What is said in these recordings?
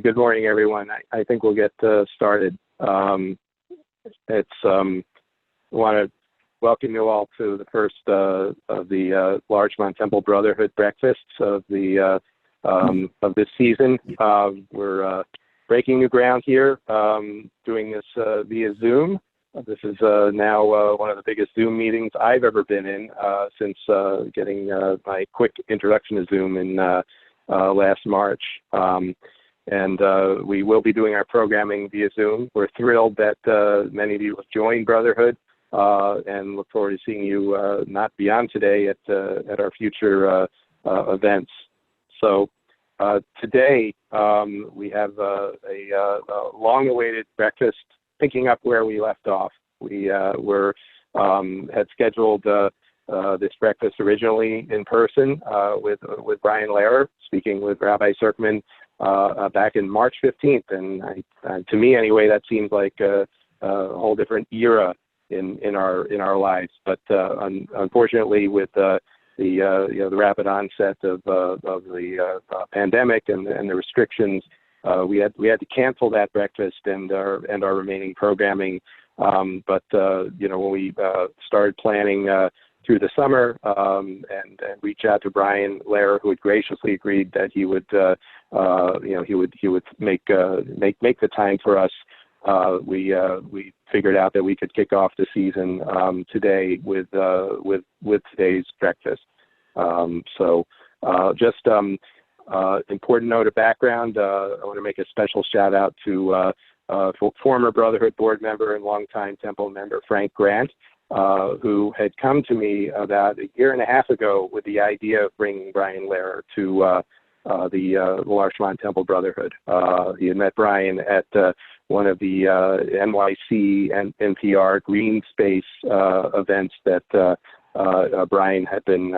good morning, everyone. I think we'll get started. I want to welcome you all to the first of the Larchmont Temple Brotherhood breakfasts of this season. We're breaking new ground here, doing this via Zoom. This is now one of the biggest Zoom meetings I've ever been in since getting my quick introduction to Zoom in last March. And we will be doing our programming via Zoom. We're thrilled that many of you have joined Brotherhood and look forward to seeing you not beyond today at our future events. So today we have a long-awaited breakfast, picking up where we left off. We had scheduled this breakfast originally in person with Brian Lehrer, speaking with Rabbi Serkman back in March 15th, and to me anyway, that seems like a whole different era in our lives. But unfortunately, with the rapid onset of the pandemic and the restrictions, we had to cancel that breakfast and our remaining programming. But when we started planning through the summer and reach out to Brian Lehrer, who had graciously agreed that he would make the time for us. We figured out that we could kick off the season today with today's breakfast. Important note of background. I want to make a special shout out to former Brotherhood board member and longtime Temple member Frank Grant, who had come to me about a year and a half ago with the idea of bringing Brian Lehrer to the Larchmont Temple Brotherhood. He had met Brian at one of the NYC and NPR Green Space events that Brian had been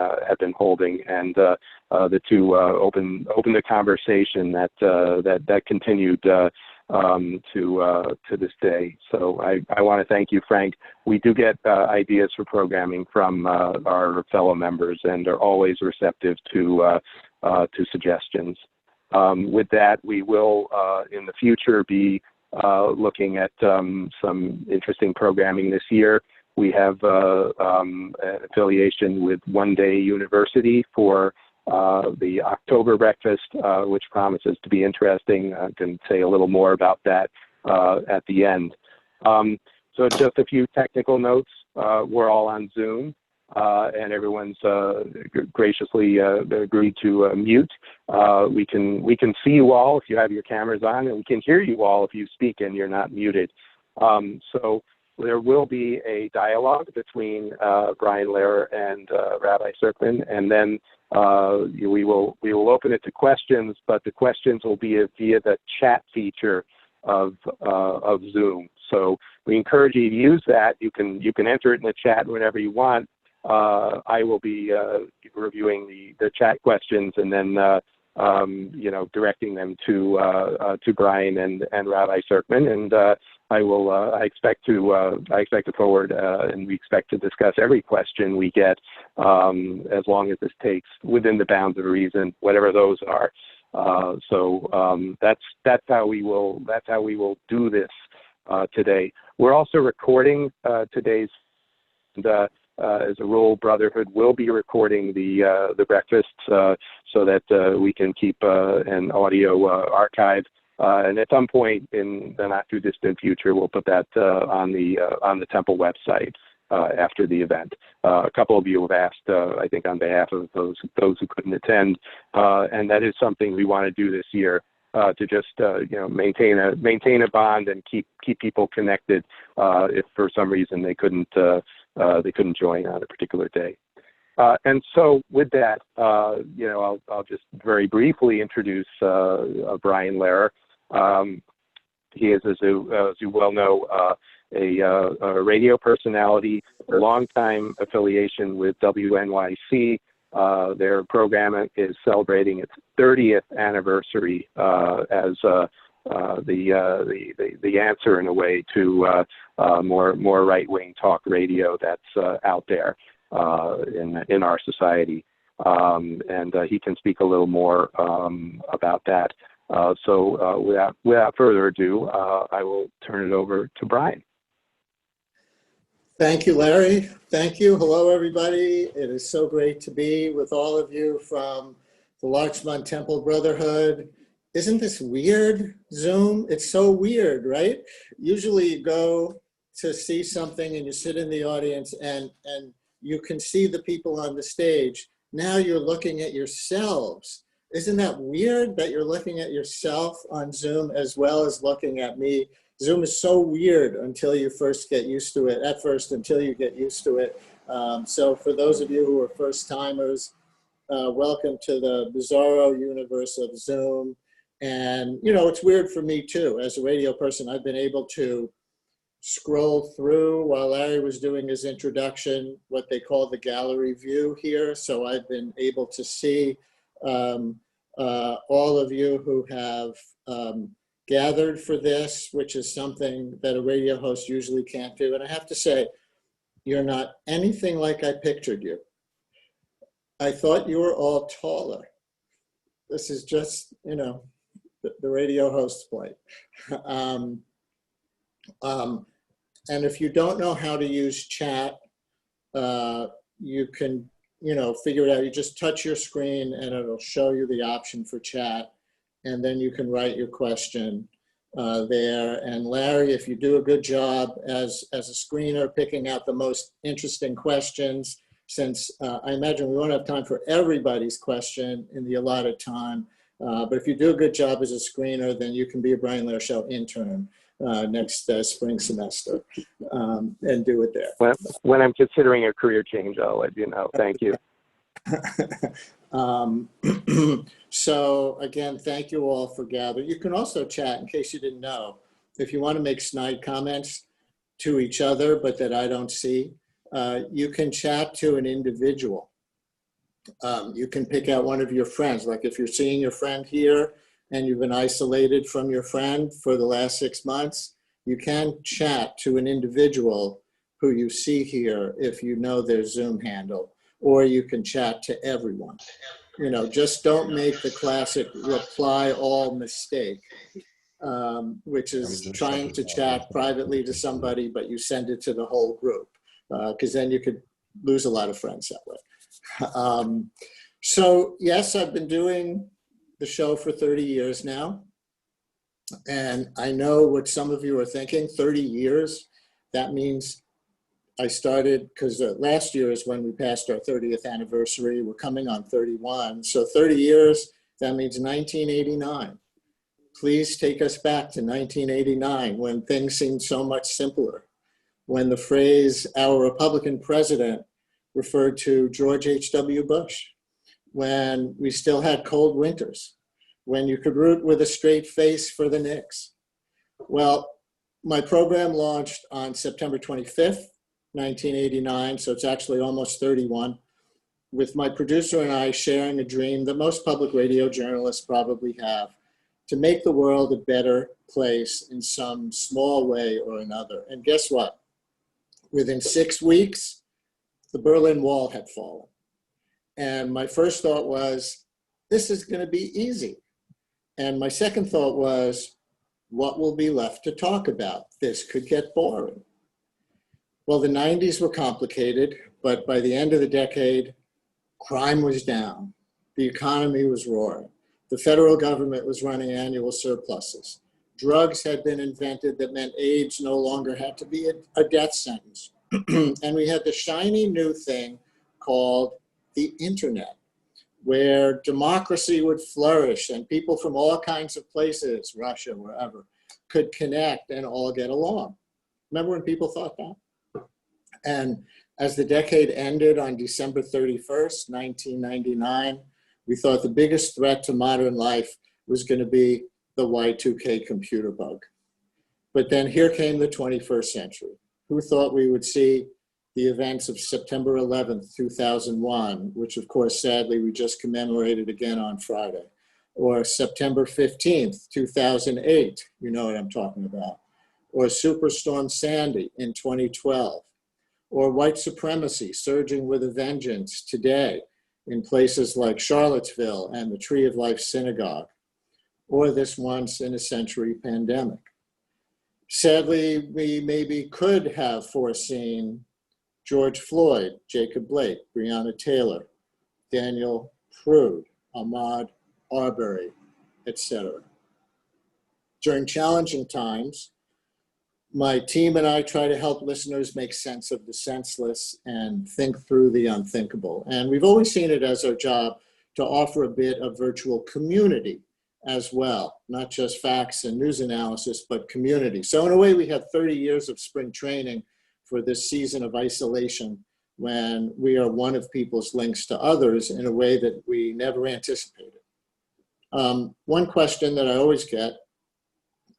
holding, and the two opened a conversation that continued to this day. So I want to thank you, Frank. We do get ideas for programming from our fellow members and are always receptive to suggestions. With that, we will in the future be looking at some interesting programming this year. We have an affiliation with One Day University for the October breakfast, which promises to be interesting. I can say a little more about that at the end. So just a few technical notes. We're all on Zoom, and everyone's graciously agreed to mute. We can see you all if you have your cameras on, and we can hear you all if you speak and you're not muted. So there will be a dialogue between Brian Lehrer and Rabbi Serkman, and then we will open it to questions, but the questions will be via the chat feature of Zoom. So we encourage you to use that. You can enter it in the chat whenever you want. I will be reviewing the chat questions and then directing them to Brian and Rabbi Serkman, and I expect to forward and we expect to discuss every question we get as long as this takes within the bounds of reason, whatever those are. So that's how we will do this today. We're also recording today's. As a rule, Brotherhood will be recording the breakfasts so that we can keep an audio archive. And at some point in the not too distant future, we'll put that on the Temple website after the event. A couple of you have asked, I think, on behalf of those who couldn't attend, and that is something we want to do this year. To just maintain a bond and keep people connected if for some reason they couldn't join on a particular day. And so with that, I'll just very briefly introduce Brian Lehrer. He is, as you well know, a radio personality, a longtime affiliation with WNYC. Their program is celebrating its 30th anniversary as the answer in a way to more right-wing talk radio that's out there in our society. And he can speak a little more about that. Without further ado, I will turn it over to Brian. Thank you, Larry. Thank you. Hello, everybody. It is so great to be with all of you from the Larchmont Temple Brotherhood. Isn't this weird, Zoom? It's so weird, right? Usually you go to see something and you sit in the audience and you can see the people on the stage. Now you're looking at yourselves. Isn't that weird that you're looking at yourself on Zoom as well as looking at me? Zoom is so weird until you first get used to it, until you get used to it. So for those of you who are first timers, welcome to the bizarro universe of Zoom. And, you know, it's weird for me too. As a radio person, I've been able to scroll through while Larry was doing his introduction, what they call the gallery view here. So I've been able to see all of you who have gathered for this, which is something that a radio host usually can't do. And I have to say, you're not anything like I pictured you. I thought you were all taller. This is just, you know, the radio host's plight. And if you don't know how to use chat, you can, you know, figure it out. You just touch your screen and it'll show you the option for chat. And then you can write your question there. And Larry, if you do a good job as a screener, picking out the most interesting questions, since I imagine we won't have time for everybody's question in the allotted time. But if you do a good job as a screener, then you can be a Brian Lehrer Show intern next spring semester and do it there. When I'm considering a career change, I'll let you know. Thank you. So again, thank you all for gathering. You can also chat, in case you didn't know, if you want to make snide comments to each other, but that I don't see, you can chat to an individual. You can pick out one of your friends. Like if you're seeing your friend here and you've been isolated from your friend for the last 6 months, you can chat to an individual who you see here if you know their Zoom handle, or you can chat to everyone. You know, just don't make the classic reply all mistake, which is trying to chat privately to somebody, but you send it to the whole group, because then you could lose a lot of friends that way. So yes, I've been doing the show for 30 years now. And I know what some of you are thinking, 30 years, that means I started, because last year is when we passed our 30th anniversary. We're coming on 31. So 30 years, that means 1989. Please take us back to 1989 when things seemed so much simpler. When the phrase, our Republican president, referred to George H.W. Bush. When we still had cold winters. When you could root with a straight face for the Knicks. Well, my program launched on September 25th, 1989, so it's actually almost 31, with my producer and I sharing a dream that most public radio journalists probably have, to make the world a better place in some small way or another. And guess what? Within 6 weeks, the Berlin Wall had fallen. And my first thought was, this is going to be easy. And my second thought was, what will be left to talk about? This could get boring. Well, the 90s were complicated, but by the end of the decade, crime was down. The economy was roaring. The federal government was running annual surpluses. Drugs had been invented that meant AIDS no longer had to be a death sentence. And we had the shiny new thing called the internet, where democracy would flourish and people from all kinds of places, Russia, wherever, could connect and all get along. Remember when people thought that? And as the decade ended on December 31st, 1999, we thought the biggest threat to modern life was going to be the Y2K computer bug. But then here came the 21st century. Who thought we would see the events of September 11th, 2001, which of course, sadly, we just commemorated again on Friday, or September 15th, 2008, you know what I'm talking about, or Superstorm Sandy in 2012, or white supremacy surging with a vengeance today in places like Charlottesville and the Tree of Life Synagogue, or this once in a century pandemic. Sadly, we maybe could have foreseen George Floyd, Jacob Blake, Breonna Taylor, Daniel Prude, Ahmaud Arbery, etc. During challenging times, my team and I try to help listeners make sense of the senseless and think through the unthinkable. And we've always seen it as our job to offer a bit of virtual community as well, not just facts and news analysis, but community. So in a way, we have 30 years of spring training for this season of isolation when we are one of people's links to others in a way that we never anticipated. One question that I always get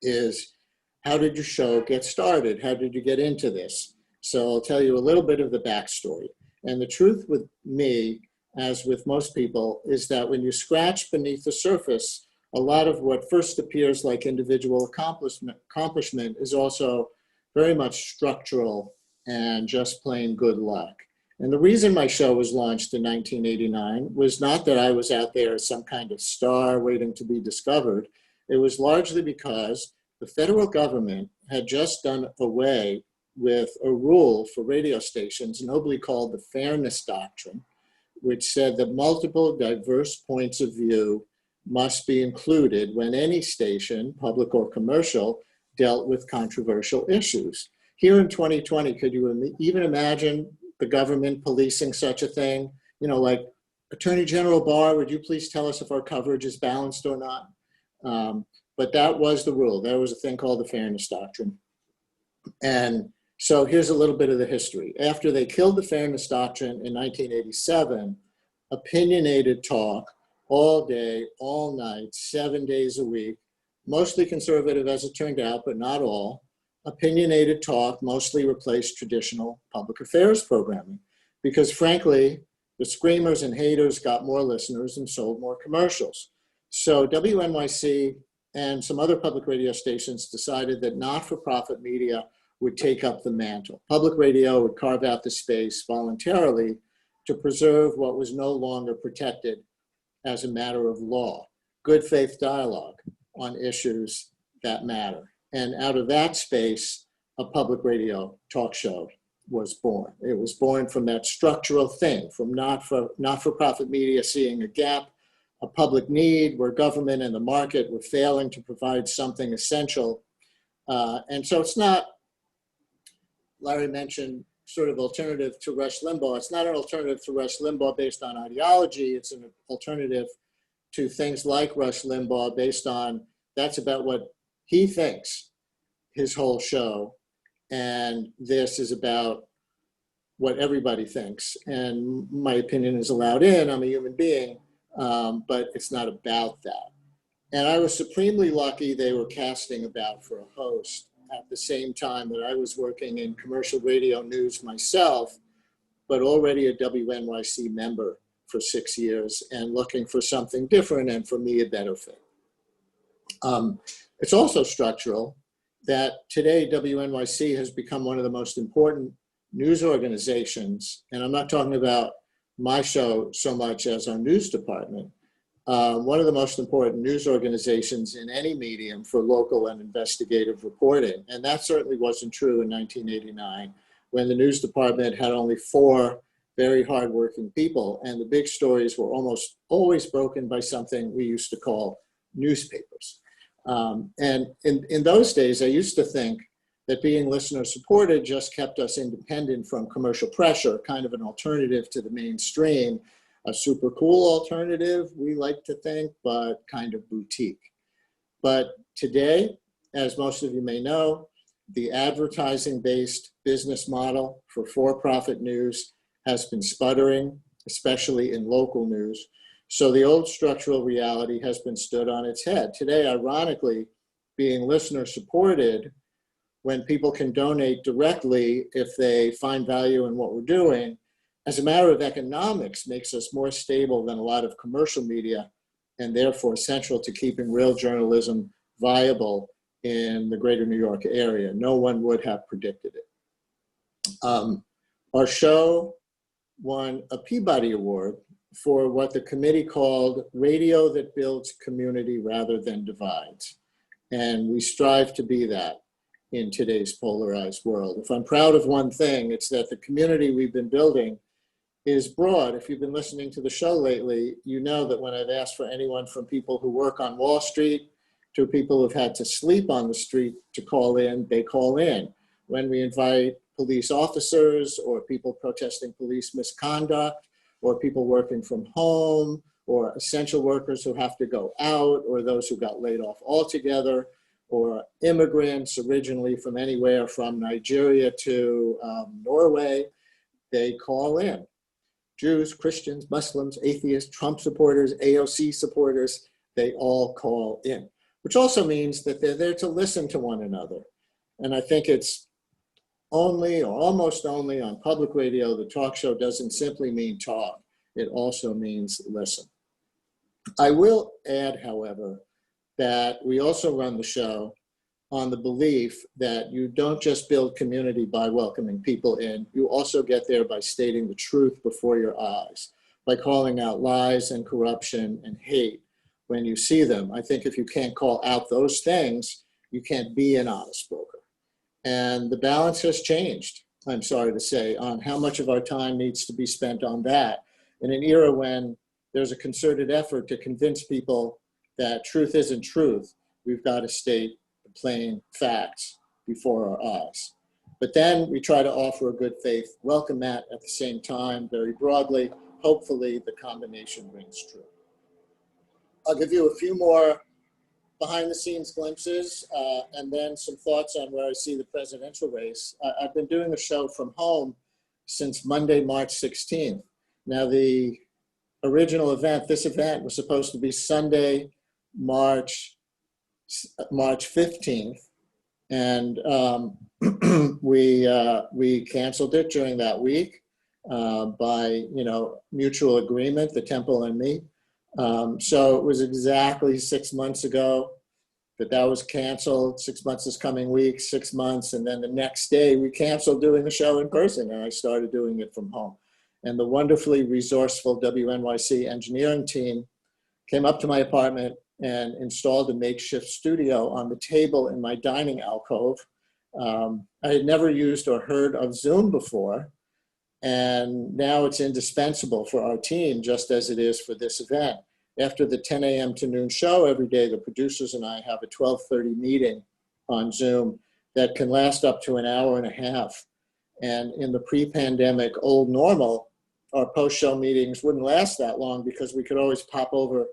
is, how did your show get started? How did you get into this? So I'll tell you a little bit of the backstory. And the truth with me, as with most people, is that when you scratch beneath the surface, a lot of what first appears like individual accomplishment is also very much structural and just plain good luck. And the reason my show was launched in 1989 was not that I was out there as some kind of star waiting to be discovered. It was largely because the federal government had just done away with a rule for radio stations, nobly called the Fairness Doctrine, which said that multiple diverse points of view must be included when any station, public or commercial, dealt with controversial issues. Here in 2020, could you even imagine the government policing such a thing? You know, like, Attorney General Barr, would you please tell us if our coverage is balanced or not? But that was the rule. There was a thing called the Fairness Doctrine. And so here's a little bit of the history. After they killed the Fairness Doctrine in 1987, opinionated talk all day, all night, 7 days a week, mostly conservative as it turned out, but not all, opinionated talk mostly replaced traditional public affairs programming because, frankly, the screamers and haters got more listeners and sold more commercials. So WNYC and some other public radio stations decided that not-for-profit media would take up the mantle. Public radio would carve out the space voluntarily to preserve what was no longer protected as a matter of law, good faith dialogue on issues that matter. And out of that space, a public radio talk show was born. It was born from that structural thing, from not-for-profit media seeing a gap, a public need where government and the market were failing to provide something essential. And so it's not, Larry mentioned, sort of alternative to Rush Limbaugh. It's not an alternative to Rush Limbaugh based on ideology. It's an alternative to things like Rush Limbaugh based on, that's about what he thinks, his whole show. And this is about what everybody thinks. And my opinion is allowed in, I'm a human being, but it's not about that. And I was supremely lucky they were casting about for a host at the same time that I was working in commercial radio news myself, but already a WNYC member for 6 years and looking for something different and for me a better fit. It's also structural that today WNYC has become one of the most important news organizations, and I'm not talking about my show so much as our news department, one of the most important news organizations in any medium for local and investigative reporting. And that certainly wasn't true in 1989 when the news department had only 4 very hardworking people, and the big stories were almost always broken by something we used to call newspapers. And in those days, I used to think that being listener supported just kept us independent from commercial pressure, kind of an alternative to the mainstream, a super cool alternative, we like to think, but kind of boutique. But today, as most of you may know, the advertising-based business model for for-profit news has been sputtering, especially in local news. So the old structural reality has been stood on its head. Today, ironically, being listener supported, when people can donate directly if they find value in what we're doing, as a matter of economics, makes us more stable than a lot of commercial media and therefore central to keeping real journalism viable in the greater New York area. No one would have predicted it. Our show won a Peabody Award for what the committee called radio that builds community rather than divides. And we strive to be that in today's polarized world. If I'm proud of one thing, it's that the community we've been building is broad. If you've been listening to the show lately, you know that when I've asked for anyone from people who work on Wall Street to people who've had to sleep on the street to call in, they call in. When we invite police officers or people protesting police misconduct or people working from home or essential workers who have to go out or those who got laid off altogether or immigrants originally from anywhere from Nigeria to Norway, they call in. Jews, Christians, Muslims, atheists, Trump supporters, AOC supporters, they all call in, which also means that they're there to listen to one another. And I think it's only or almost only on public radio, the talk show doesn't simply mean talk. It also means listen. I will add, however, that we also run the show on the belief that you don't just build community by welcoming people in, you also get there by stating the truth before your eyes, by calling out lies and corruption and hate when you see them. I think if you can't call out those things, you can't be an honest broker. And the balance has changed, I'm sorry to say, on how much of our time needs to be spent on that in an era when there's a concerted effort to convince people that truth isn't truth. We've got to state the plain facts before our eyes. But then we try to offer a good faith welcome mat at the same time, very broadly. Hopefully the combination rings true. I'll give you a few more behind the scenes glimpses and then some thoughts on where I see the presidential race. I've been doing the show from home since Monday, March 16th. Now the original event, this event was supposed to be Sunday, March 15th. And we canceled it during that week by mutual agreement, the temple and me. So it was exactly 6 months ago that was canceled. 6 months this coming week, 6 months. And then the next day we canceled doing the show in person and I started doing it from home. And the wonderfully resourceful WNYC engineering team came up to my apartment and installed a makeshift studio on the table in my dining alcove. I had never used or heard of Zoom before. And now it's indispensable for our team, just as it is for this event. After the 10 a.m. to noon show every day, the producers and I have a 12:30 meeting on Zoom that can last up to an hour and a half. And in the pre-pandemic old normal, our post-show meetings wouldn't last that long because we could always pop over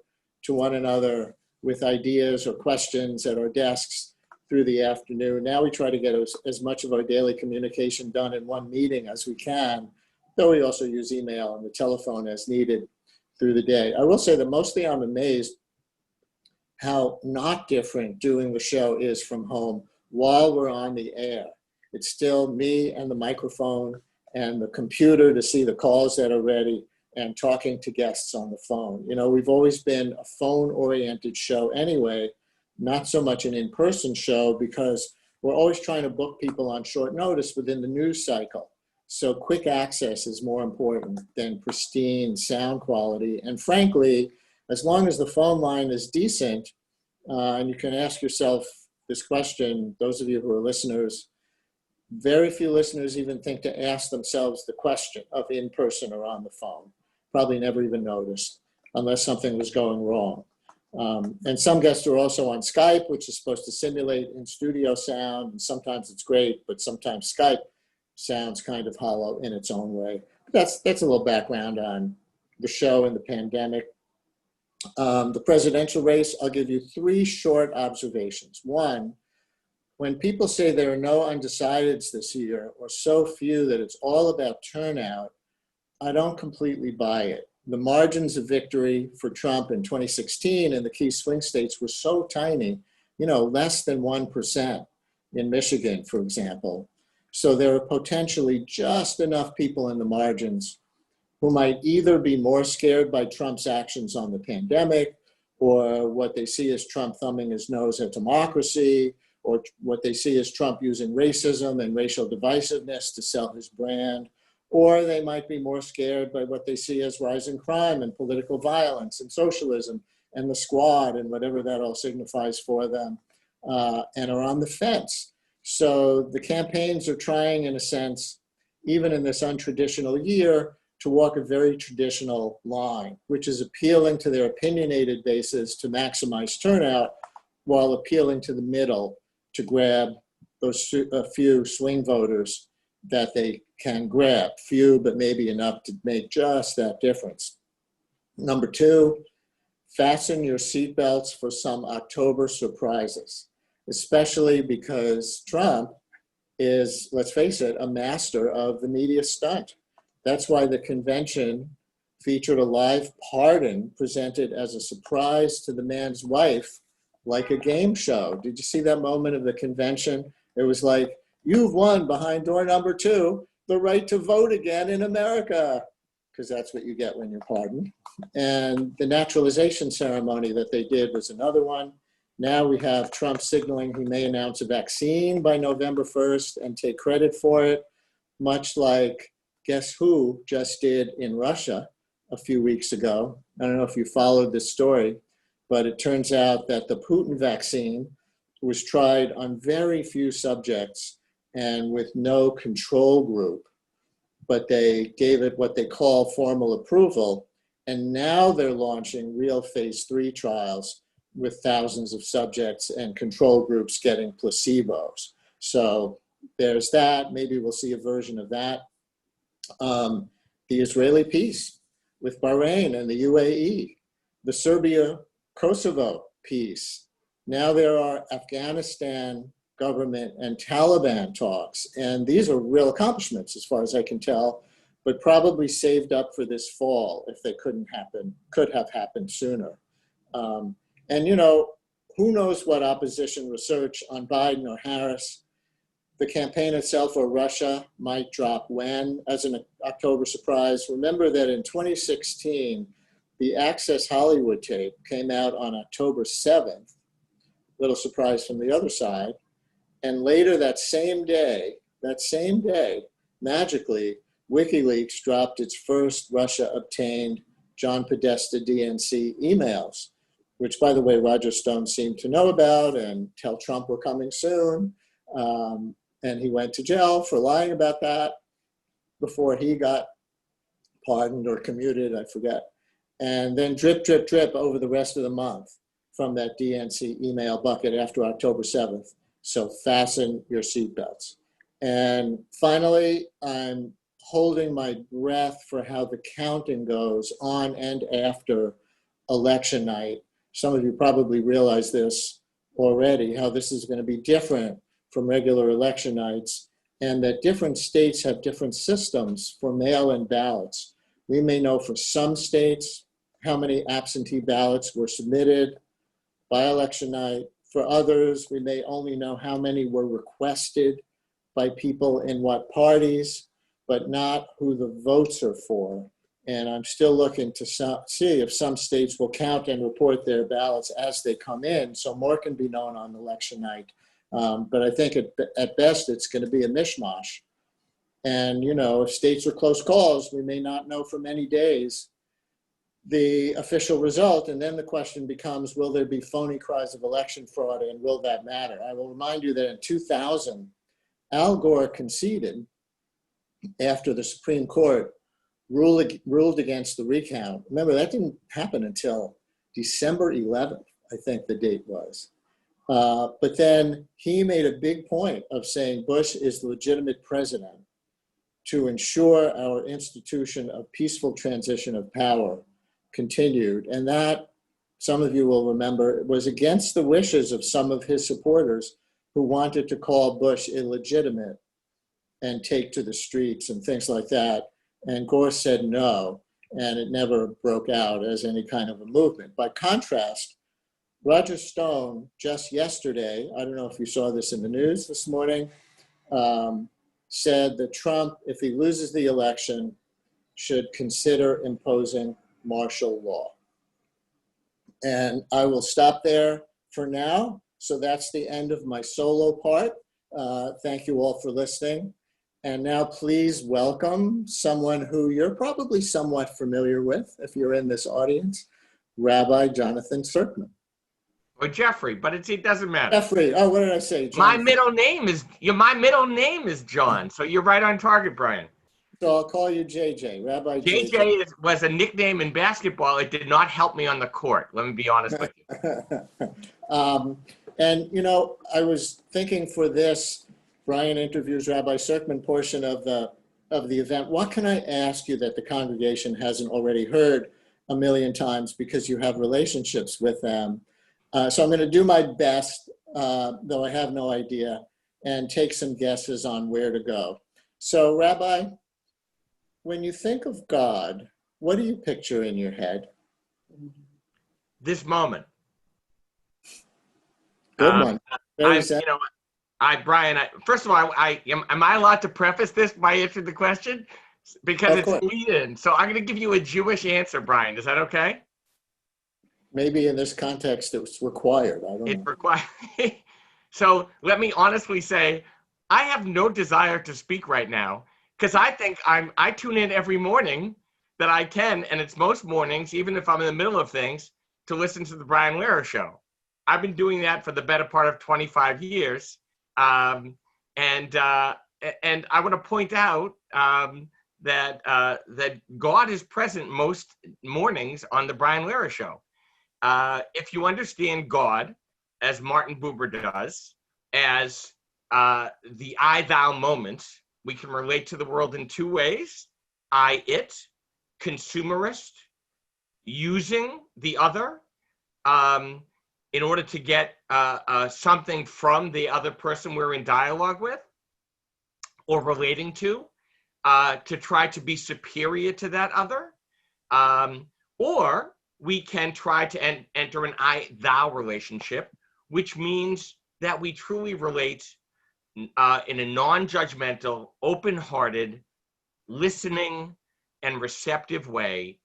to one another with ideas or questions at our desks through the afternoon. Now we try to get as much of our daily communication done in one meeting as we can, though we also use email and the telephone as needed through the day. I will say that mostly I'm amazed how not different doing the show is from home while we're on the air. It's still me and the microphone and the computer to see the calls that are ready and talking to guests on the phone. We've always been a phone-oriented show anyway, not so much an in-person show because we're always trying to book people on short notice within the news cycle. So quick access is more important than pristine sound quality. And frankly, as long as the phone line is decent, and you can ask yourself this question, those of you who are listeners, very few listeners even think to ask themselves the question of in person or on the phone. Probably never even noticed unless something was going wrong. And some guests are also on Skype, which is supposed to simulate in-studio sound. And sometimes it's great, but sometimes Skype sounds kind of hollow in its own way. That's a little background on the show and the pandemic. The presidential race, I'll give you 3 short observations. One, when people say there are no undecideds this year, or so few that it's all about turnout, I don't completely buy it. The margins of victory for Trump in 2016 in the key swing states were so tiny, less than 1% in Michigan, for example. So there are potentially just enough people in the margins who might either be more scared by Trump's actions on the pandemic, or what they see as Trump thumbing his nose at democracy, or what they see as Trump using racism and racial divisiveness to sell his brand, or they might be more scared by what they see as rising crime and political violence and socialism and the squad and whatever that all signifies for them, and are on the fence. So the campaigns are trying, in a sense, even in this untraditional year, to walk a very traditional line, which is appealing to their opinionated bases to maximize turnout while appealing to the middle to grab those few swing voters that they can grab. Few, but maybe enough to make just that difference. Number two, fasten your seatbelts for some October surprises, especially because Trump is, let's face it, a master of the media stunt. That's why the convention featured a live pardon presented as a surprise to the man's wife, like a game show. Did you see that moment of the convention? It was like, you've won behind door number 2, the right to vote again in America, because that's what you get when you're pardoned. And the naturalization ceremony that they did was another one. Now we have Trump signaling he may announce a vaccine by November 1st and take credit for it, much like guess who just did in Russia a few weeks ago. I don't know if you followed this story, but it turns out that the Putin vaccine was tried on very few subjects and with no control group, but they gave it what they call formal approval. And now they're launching real phase 3 trials with thousands of subjects and control groups getting placebos. So there's that. Maybe we'll see a version of that. The Israeli peace with Bahrain and the UAE, the Serbia-Kosovo peace. Now there are Afghanistan government and Taliban talks, and these are real accomplishments as far as I can tell, but probably saved up for this fall if they could have happened sooner. And you know, who knows what opposition research on Biden or Harris, the campaign itself or Russia might drop when as an October surprise. Remember that in 2016, the Access Hollywood tape came out on October 7th, little surprise from the other side. And later that same day, magically, WikiLeaks dropped its first Russia-obtained John Podesta DNC emails, which, by the way, Roger Stone seemed to know about and tell Trump we're coming soon. And he went to jail for lying about that before he got pardoned or commuted, I forget. And then drip, drip, drip over the rest of the month from that DNC email bucket after October 7th. So fasten your seatbelts. And finally, I'm holding my breath for how the counting goes on and after election night. Some of you probably realize this already, how this is going to be different from regular election nights, and that different states have different systems for mail-in ballots. We may know for some states how many absentee ballots were submitted by election night. For others, we may only know how many were requested by people in what parties, but not who the votes are for. And I'm still looking to see if some states will count and report their ballots as they come in, so more can be known on election night. But I think at best, it's going to be a mishmash. And, you know, if states are close calls, we may not know for many days the official result. And then the question becomes, will there be phony cries of election fraud, and will that matter? I will remind you that in 2000, Al Gore conceded after the Supreme Court ruled against the recount. Remember, that didn't happen until December 11th, I think the date was. But then he made a big point of saying Bush is the legitimate president to ensure our institution of peaceful transition of power continued. And that, some of you will remember, was against the wishes of some of his supporters who wanted to call Bush illegitimate and take to the streets and things like that. And Gore said no, and it never broke out as any kind of a movement. By contrast, Roger Stone just yesterday, I don't know if you saw this in the news this morning, said that Trump, if he loses the election, should consider imposing martial law. And I will stop there for now. So that's the end of my solo part. Thank you all for listening. And now please welcome someone who you're probably somewhat familiar with if you're in this audience, Rabbi Jonathan Serkman. Or Jeffrey, but it doesn't matter. Jeffrey, oh, what did I say? Jonathan. My middle name is John, so you're right on target, Brian. So I'll call you JJ, Rabbi JJ. JJ was a nickname in basketball. It did not help me on the court. Let me be honest with you. And, you know, I was thinking for this Brian interviews Rabbi Serkman portion of the event, what can I ask you that the congregation hasn't already heard a million times because you have relationships with them? So I'm going to do my best, though I have no idea, and take some guesses on where to go. So, Rabbi, when you think of God, what do you picture in your head? This moment. Good one. Brian, first of all, am I allowed to preface this by answering the question? Because it's lead-in. So I'm going to give you a Jewish answer, Brian. Is that okay? Maybe in this context, it's required. I don't know. It's required. So let me honestly say, I have no desire to speak right now because I think I tune in every morning that I can, and it's most mornings, even if I'm in the middle of things, to listen to the Brian Lehrer Show. I've been doing that for the better part of 25 years. And I want to point out that God is present most mornings on the Brian Lehrer Show. If you understand God, as Martin Buber does, as the I-thou moment, we can relate to the world in two ways. I-it, consumerist, using the other in order to get something from the other person we're in dialogue with or relating to try to be superior to that other. Or we can try to enter an I-thou relationship, which means that we truly relate in a non-judgmental, open-hearted, listening and receptive way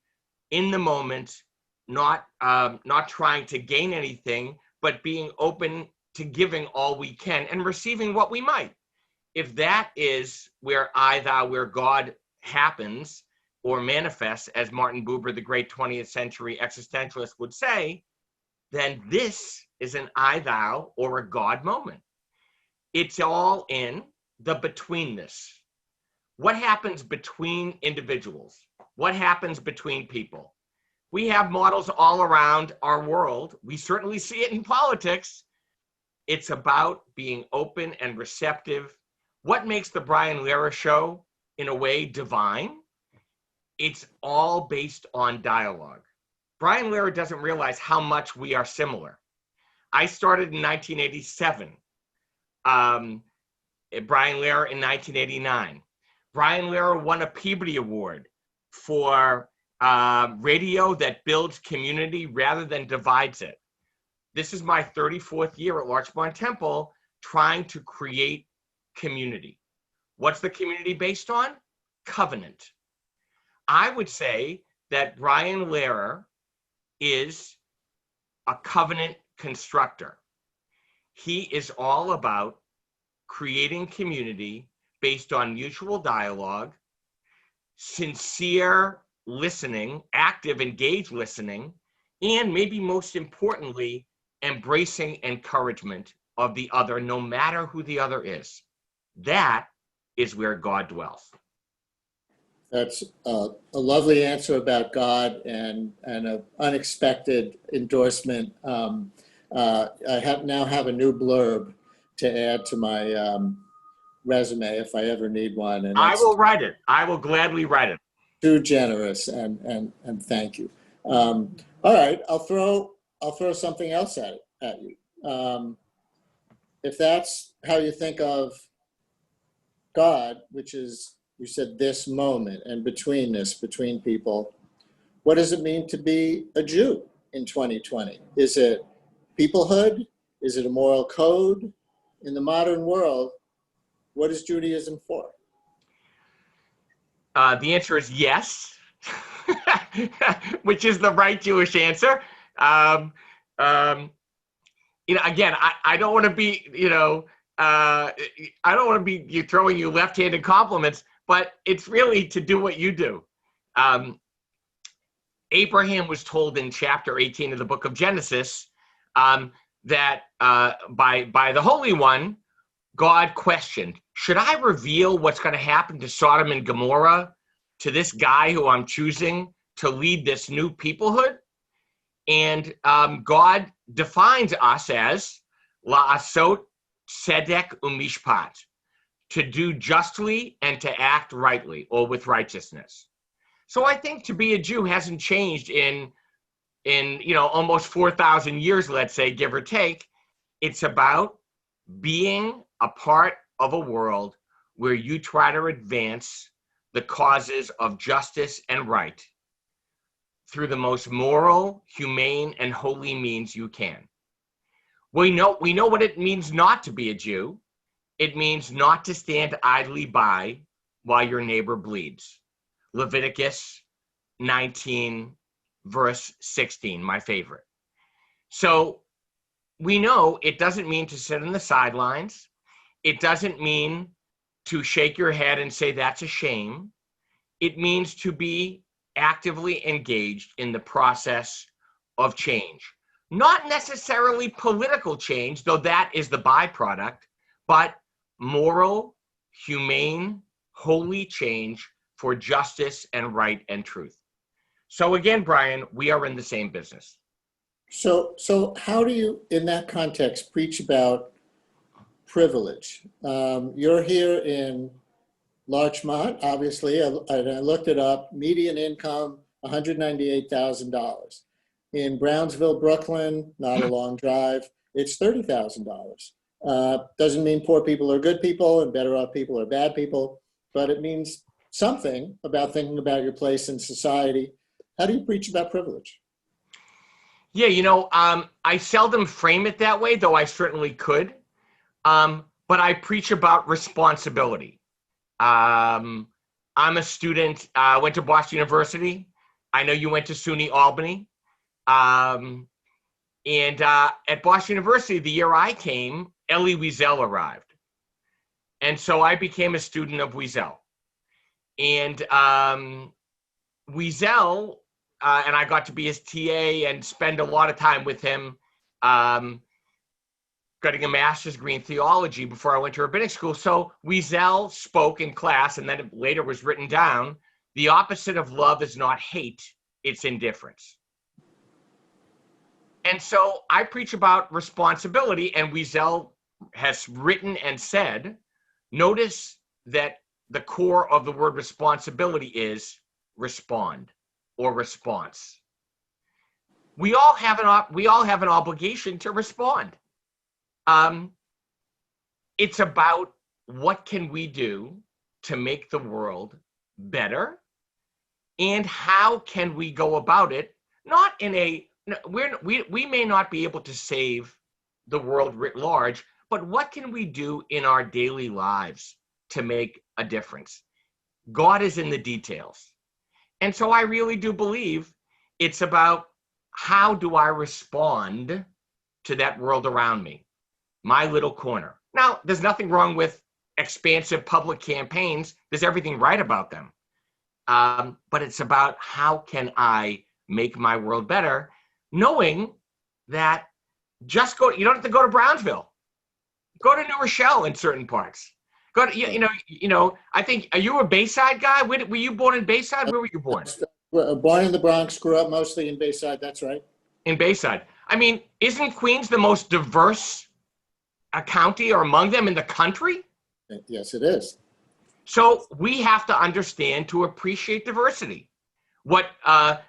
in the moment, not trying to gain anything, but being open to giving all we can and receiving what we might. If that is where where God happens or manifests, as Martin Buber, the great 20th century existentialist, would say, then this is an I-thou or a God moment. It's all in the betweenness. What happens between individuals? What happens between people? We have models all around our world. We certainly see it in politics. It's about being open and receptive. What makes the Brian Lehrer Show, in a way, divine? It's all based on dialogue. Brian Lehrer doesn't realize how much we are similar. I started in 1987. Brian Lehrer in 1989. Brian Lehrer won a Peabody Award for radio that builds community rather than divides it. This is my 34th year at Larchmont Temple trying to create community. What's the community based on? Covenant. I would say that Brian Lehrer is a covenant constructor. He is all about creating community based on mutual dialogue, sincere listening, active, engaged listening, and maybe most importantly, embracing encouragement of the other, no matter who the other is. That is where God dwells. That's a lovely answer about God and an unexpected endorsement. I now have a new blurb to add to my resume if I ever need one. And I will write it. I will gladly write it. Too generous, and thank you. All right, I'll throw something else at you. If that's how you think of God, which is, you said, this moment and between people, what does it mean to be a Jew in 2020? Is it peoplehood? Is it a moral code? In the modern world, what is Judaism for? The answer is yes, which is the right Jewish answer. Again, I don't want to be, I don't want to be you throwing you left-handed compliments, but it's really to do what you do. Abraham was told in chapter 18 of the book of Genesis that by the Holy One, God questioned, should I reveal what's going to happen to Sodom and Gomorrah to this guy who I'm choosing to lead this new peoplehood? And God defines us as la'asot tzedek umishpat, to do justly and to act rightly or with righteousness. So I think to be a Jew hasn't changed in almost 4,000 years, let's say, give or take. It's about being a part of a world where you try to advance the causes of justice and right through the most moral, humane, and holy means you can. We know what it means not to be a Jew. It means not to stand idly by while your neighbor bleeds. Leviticus 19, verse 16, my favorite. So we know it doesn't mean to sit on the sidelines. It doesn't mean to shake your head and say that's a shame. It means to be actively engaged in the process of change. Not necessarily political change, though that is the byproduct, but moral, humane, holy change for justice and right and truth. So again, Brian, we are in the same business. So how do you, in that context, preach about privilege? You're here in Larchmont, obviously, and I looked it up, median income, $198,000. In Brownsville, Brooklyn, not a long drive, it's $30,000. Doesn't mean poor people are good people and better off people are bad people, but it means something about thinking about your place in society. How do you preach about privilege? Yeah, I seldom frame it that way, though I certainly could. But I preach about responsibility. I'm a student, went to Boston University. I know you went to SUNY Albany. And at Boston University, the year I came, Elie Wiesel arrived. And so I became a student of Wiesel. And Wiesel, and I got to be his TA and spend a lot of time with him, getting a master's degree in theology before I went to rabbinic school. So Wiesel spoke in class, and then it later was written down, the opposite of love is not hate, it's indifference. And so I preach about responsibility, and Wiesel has written and said, notice that the core of the word responsibility is respond or response. We all have an obligation to respond. It's about what can we do to make the world better, and how can we go about it? Not in a we may not be able to save the world writ large, but what can we do in our daily lives to make a difference? God is in the details. And so I really do believe it's about how do I respond to that world around me, my little corner. Now, there's nothing wrong with expansive public campaigns. There's everything right about them. But it's about how can I make my world better, knowing that you don't have to go to Brownsville. Go to New Rochelle in certain parts. Go to, I think, are you a Bayside guy? Were you born in Bayside? Where were you born? Born in the Bronx, grew up mostly in Bayside, that's right. In Bayside. I mean, isn't Queens the most diverse county or among them in the country? Yes, it is. So we have to understand to appreciate diversity. What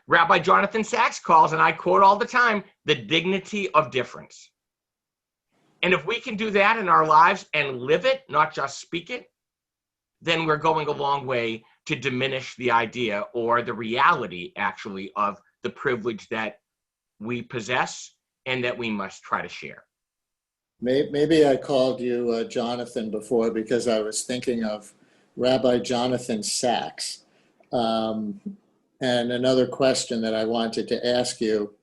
Rabbi Jonathan Sachs calls, and I quote all the time, the dignity of difference. And if we can do that in our lives and live it, not just speak it, then we're going a long way to diminish the idea or the reality, actually, of the privilege that we possess and that we must try to share. Maybe I called you Jonathan before because I was thinking of Rabbi Jonathan Sachs. And another question that I wanted to ask you,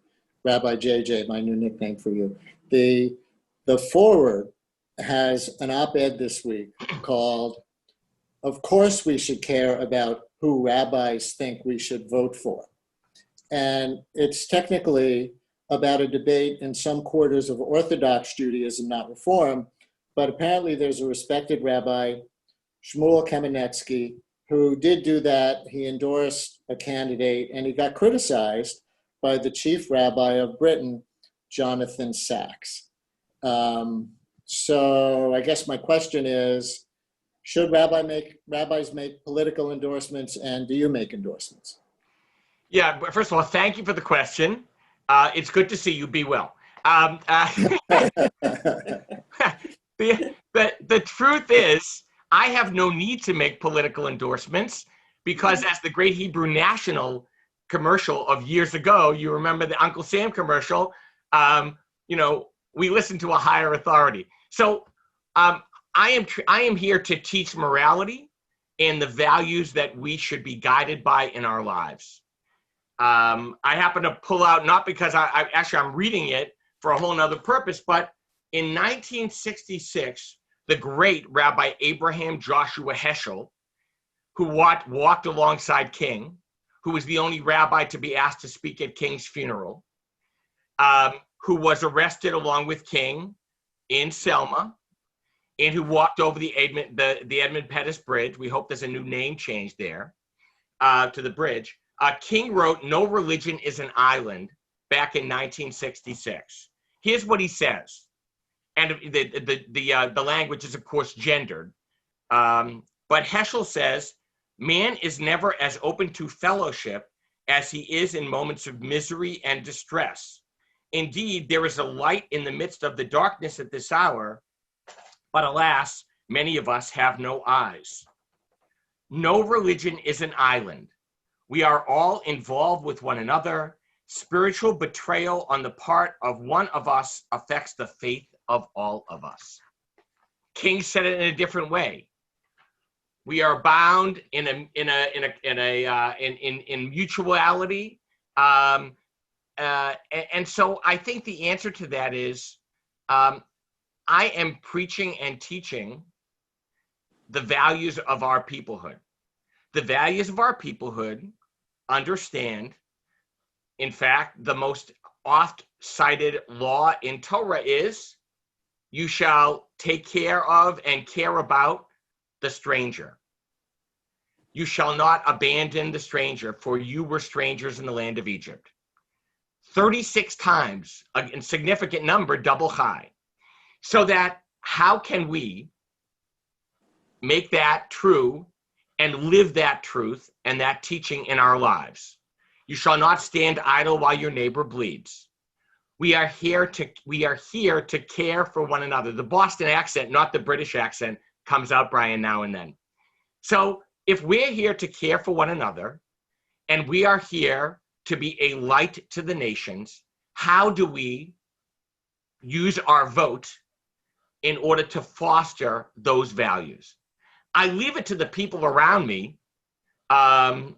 Rabbi JJ, my new nickname for you, the foreword has an op-ed this week called, "Of Course We Should Care About Who Rabbis Think We Should Vote For." And it's technically about a debate in some quarters of Orthodox Judaism, not Reform, but apparently there's a respected rabbi, Shmuel Kamenetsky, who did do that. He endorsed a candidate and he got criticized by the chief rabbi of Britain, Jonathan Sachs. So I guess my question is, should rabbis make political endorsements, and do you make endorsements? Yeah, but first of all, thank you for the question. It's good to see you. Be well. The truth is, I have no need to make political endorsements because, as the Great Hebrew National commercial of years ago, you remember the Uncle Sam commercial, we listen to a higher authority. So I am here to teach morality and the values that we should be guided by in our lives. I happen to pull out, not because I'm reading it for a whole nother purpose, but in 1966, the great Rabbi Abraham Joshua Heschel, who walked alongside King, who was the only rabbi to be asked to speak at King's funeral, who was arrested along with King in Selma, and who walked over the Edmund Pettus Bridge. We hope there's a new name change there to the bridge. King wrote, "No religion is an island," back in 1966. Here's what he says. And the language is, of course, gendered. But Heschel says, "Man is never as open to fellowship as he is in moments of misery and distress. Indeed, there is a light in the midst of the darkness at this hour, but alas, many of us have no eyes. No religion is an island. We are all involved with one another. Spiritual betrayal on the part of one of us affects the faith of all of us." King said it in a different way. We are bound in mutuality, and so I think the answer to that is, I am preaching and teaching the values of our peoplehood. The values of our peoplehood understand, in fact, the most oft cited law in Torah is, you shall take care of and care about the stranger. You shall not abandon the stranger, for you were strangers in the land of Egypt. 36 times, a significant number, double high. So that how can we make that true and live that truth and that teaching in our lives? You shall not stand idle while your neighbor bleeds. We are here to care for one another. The Boston accent, not the British accent, comes out, Brian, now and then. So if we're here to care for one another, and we are here to be a light to the nations, how do we use our vote in order to foster those values? I leave it to the people around me, and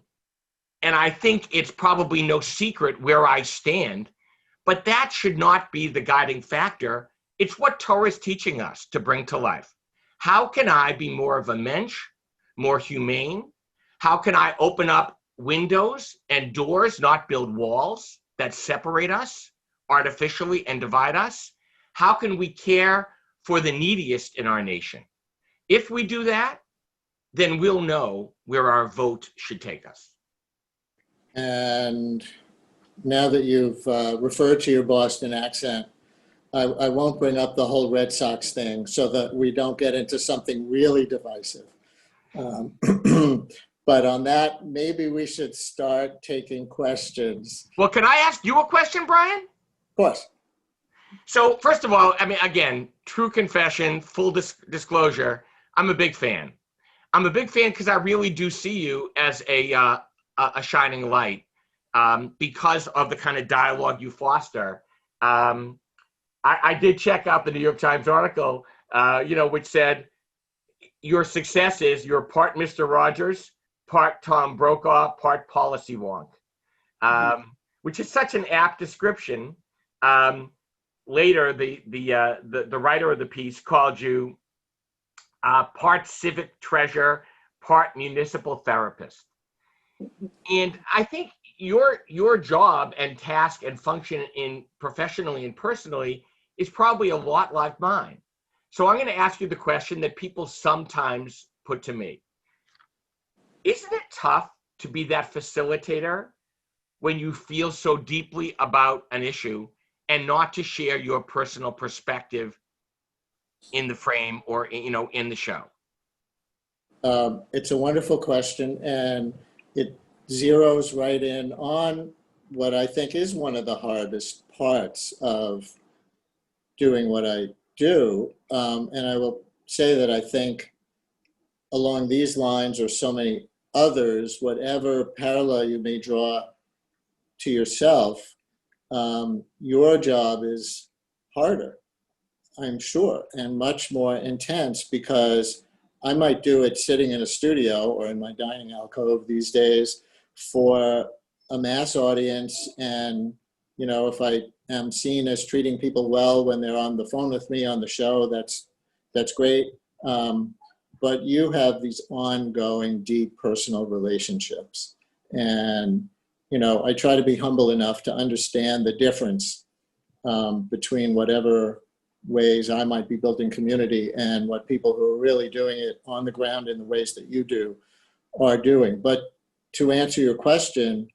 I think it's probably no secret where I stand, but that should not be the guiding factor. It's what Torah is teaching us to bring to life. How can I be more of a mensch, more humane? How can I open up windows and doors, not build walls that separate us artificially and divide us? How can we care for the neediest in our nation? If we do that, then we'll know where our vote should take us. And now that you've referred to your Boston accent, I won't bring up the whole Red Sox thing so that we don't get into something really divisive. But on that, maybe we should start taking questions. Well, can I ask you a question, Brian? Of course. So first of all, I mean, again, true confession, full disclosure, I'm a big fan. I'm a big fan because I really do see you as a shining light because of the kind of dialogue you foster. I did check out the New York Times article, which said your success is you're part Mr. Rogers, part Tom Brokaw, part policy wonk, which is such an apt description. later, the writer of the piece called you part civic treasure, part municipal therapist. And I think your job and task and function in professionally and personally is probably a lot like mine. So I'm going to ask you the question that people sometimes put to me. Isn't it tough to be that facilitator when you feel so deeply about an issue and not to share your personal perspective in the frame or in the show? It's a wonderful question, and it zeroes right in on what I think is one of the hardest parts of doing what I do. And I will say that I think along these lines or so many others, whatever parallel you may draw to yourself, your job is harder, I'm sure, and much more intense, because I might do it sitting in a studio or in my dining alcove these days for a mass audience. And, if I am seen as treating people well when they're on the phone with me on the show, that's great. But you have these ongoing, deep personal relationships. And, I try to be humble enough to understand the difference between whatever ways I might be building community and what people who are really doing it on the ground in the ways that you do are doing. But to answer your question,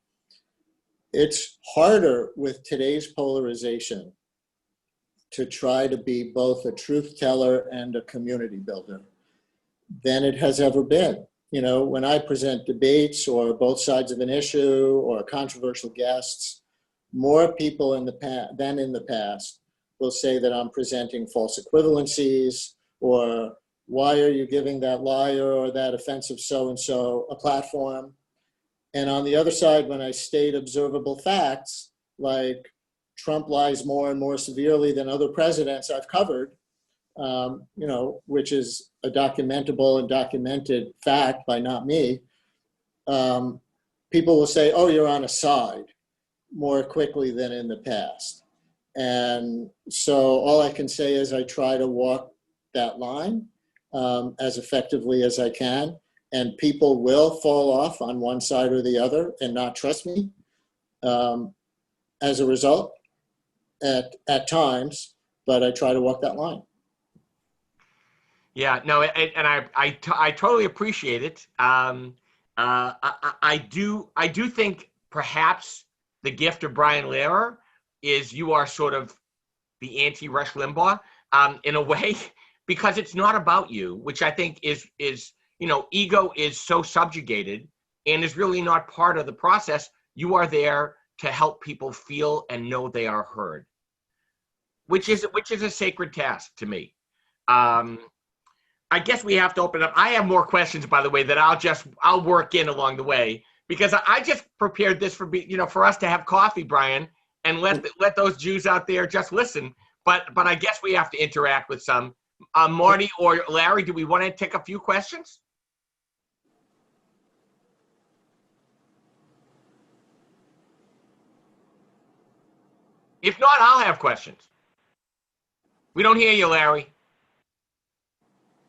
it's harder with today's polarization to try to be both a truth teller and a community builder than it has ever been. When I present debates or both sides of an issue or controversial guests, more people than in the past will say that I'm presenting false equivalencies, or why are you giving that liar or that offensive so-and-so a platform? And on the other side, when I state observable facts, like Trump lies more and more severely than other presidents I've covered, which is a documentable and documented fact by not me, people will say, oh, you're on a side, more quickly than in the past. And so all I can say is I try to walk that line as effectively as I can. And people will fall off on one side or the other and not trust me as a result at times, but I try to walk that line. Yeah, no, and I totally appreciate it. I do think perhaps the gift of Brian Lehrer is you are sort of the anti-Rush Limbaugh in a way, because it's not about you, which I think is ego is so subjugated and is really not part of the process. You are there to help people feel and know they are heard, which is a sacred task to me. I guess we have to open up. I have more questions, by the way, that I'll work in along the way, because I just prepared this for us to have coffee, Brian, and let those Jews out there just listen. But I guess we have to interact with some. Marty or Larry, do we want to take a few questions? If not, I'll have questions. We don't hear you, Larry.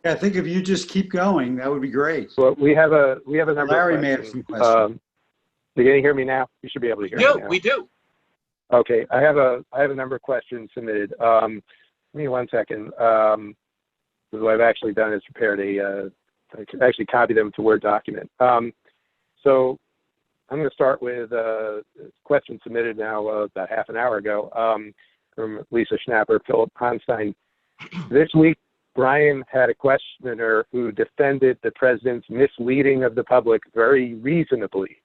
Yeah, I think if you just keep going, that would be great. Well, we have a number Larry of may have questions. some questions. Can you hear me now? You should be able to hear me now. We do. Okay, I have a number of questions submitted. Give me 1 second. What I've actually done is prepared I actually copied them to Word document. So I'm going to start with a question submitted now about half an hour ago from Lisa Schnapper, Philip Honstein. This week, Brian had a questioner who defended the president's misleading of the public very reasonably.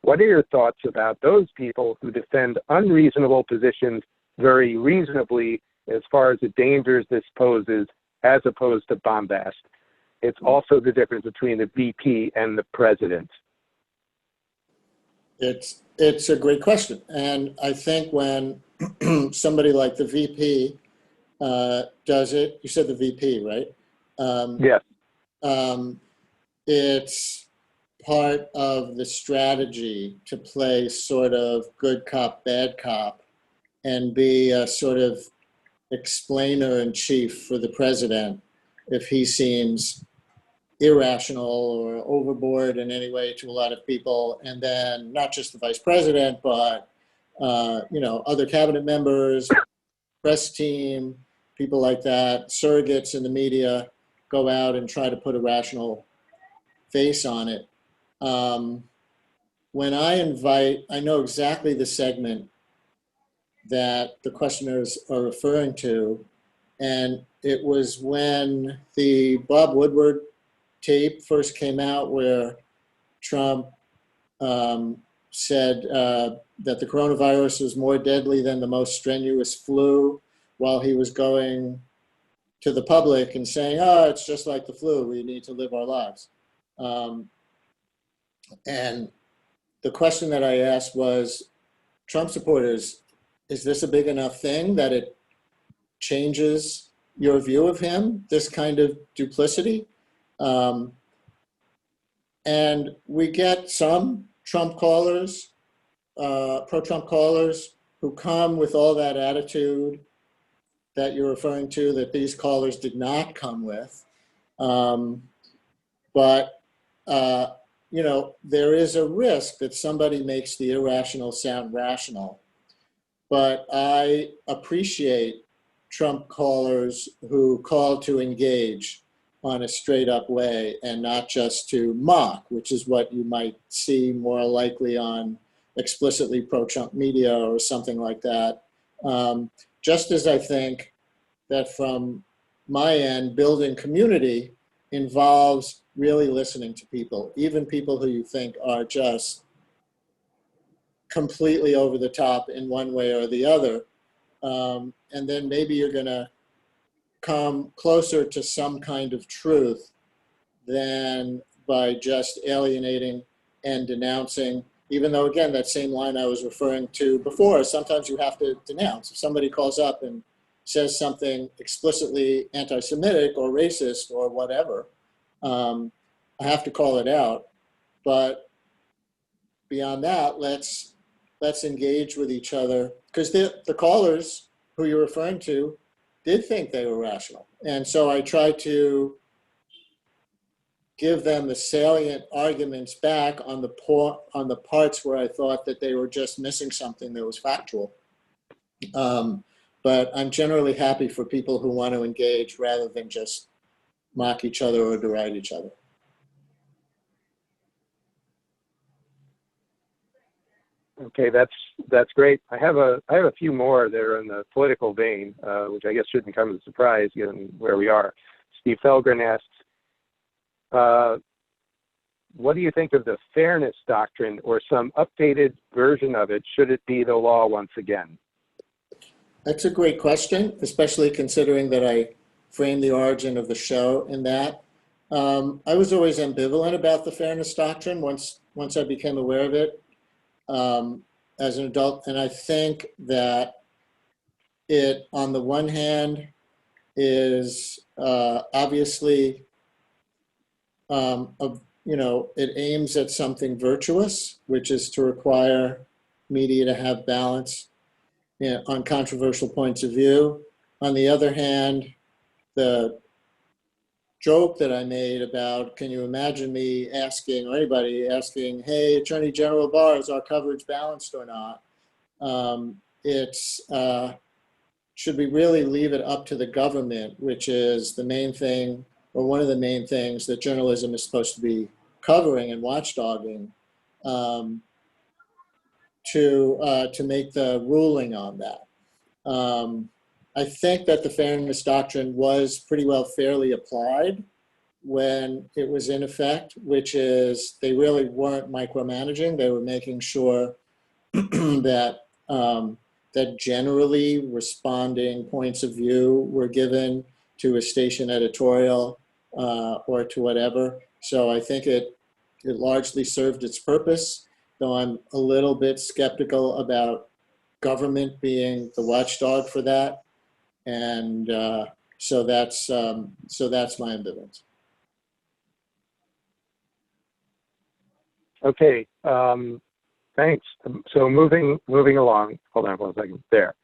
What are your thoughts about those people who defend unreasonable positions very reasonably as far as the dangers this poses, as opposed to bombast? It's also the difference between the VP and the president. It's a great question. And I think when somebody like the VP does it, you said the VP, right? Yes. It's part of the strategy to play sort of good cop, bad cop, and be a sort of explainer in chief for the president if he seems irrational or overboard in any way to a lot of people. And then not just the vice president, but other cabinet members, press team, people like that, surrogates in the media go out and try to put a rational face on it. When I know exactly the segment that the questioners are referring to, and it was when the Bob Woodward tape first came out where Trump said that the coronavirus was more deadly than the most strenuous flu, while he was going to the public and saying, oh, it's just like the flu, we need to live our lives. And the question that I asked was, Trump supporters, is this a big enough thing that it changes your view of him, this kind of duplicity? And we get some Trump callers, pro-Trump callers, who come with all that attitude that you're referring to, that these callers did not come with. But there is a risk that somebody makes the irrational sound rational. But I appreciate Trump callers who call to engage on a straight up way and not just to mock, which is what you might see more likely on explicitly pro-Trump media or something like that. Just as I think that from my end, building community involves really listening to people, even people who you think are just completely over the top in one way or the other. And then maybe you're going to come closer to some kind of truth than by just alienating and denouncing, even though, again, that same line I was referring to before, sometimes you have to denounce. If somebody calls up and says something explicitly anti-Semitic or racist or whatever, I have to call it out. But beyond that, let's engage with each other, because the callers who you're referring to did think they were rational. And so I try to give them the salient arguments back on the parts where I thought that they were just missing something that was factual. But I'm generally happy for people who want to engage rather than just mock each other or deride each other. Okay, that's great. I have a few more that are in the political vein, which I guess shouldn't come as a surprise given where we are. Steve Felgren asks, what do you think of the fairness doctrine or some updated version of it? Should it be the law once again? That's a great question, especially considering that I framed the origin of the show in that. I was always ambivalent about the fairness doctrine once I became aware of it as an adult. And I think that it, on the one hand, is obviously, it aims at something virtuous, which is to require media to have balance on controversial points of view. On the other hand, the joke that I made about, can you imagine me asking, or anybody asking, hey, Attorney General Barr, is our coverage balanced or not? Should we really leave it up to the government, which is the main thing, or one of the main things that journalism is supposed to be covering and watchdogging, to make the ruling on that? I think that the fairness doctrine was pretty well fairly applied when it was in effect, which is they really weren't micromanaging. They were making sure that that generally responding points of view were given to a station editorial or to whatever. So I think it largely served its purpose, though I'm a little bit skeptical about government being the watchdog for that. And so that's my ambivalence. Okay, thanks. So moving along. Hold on 1 second. There.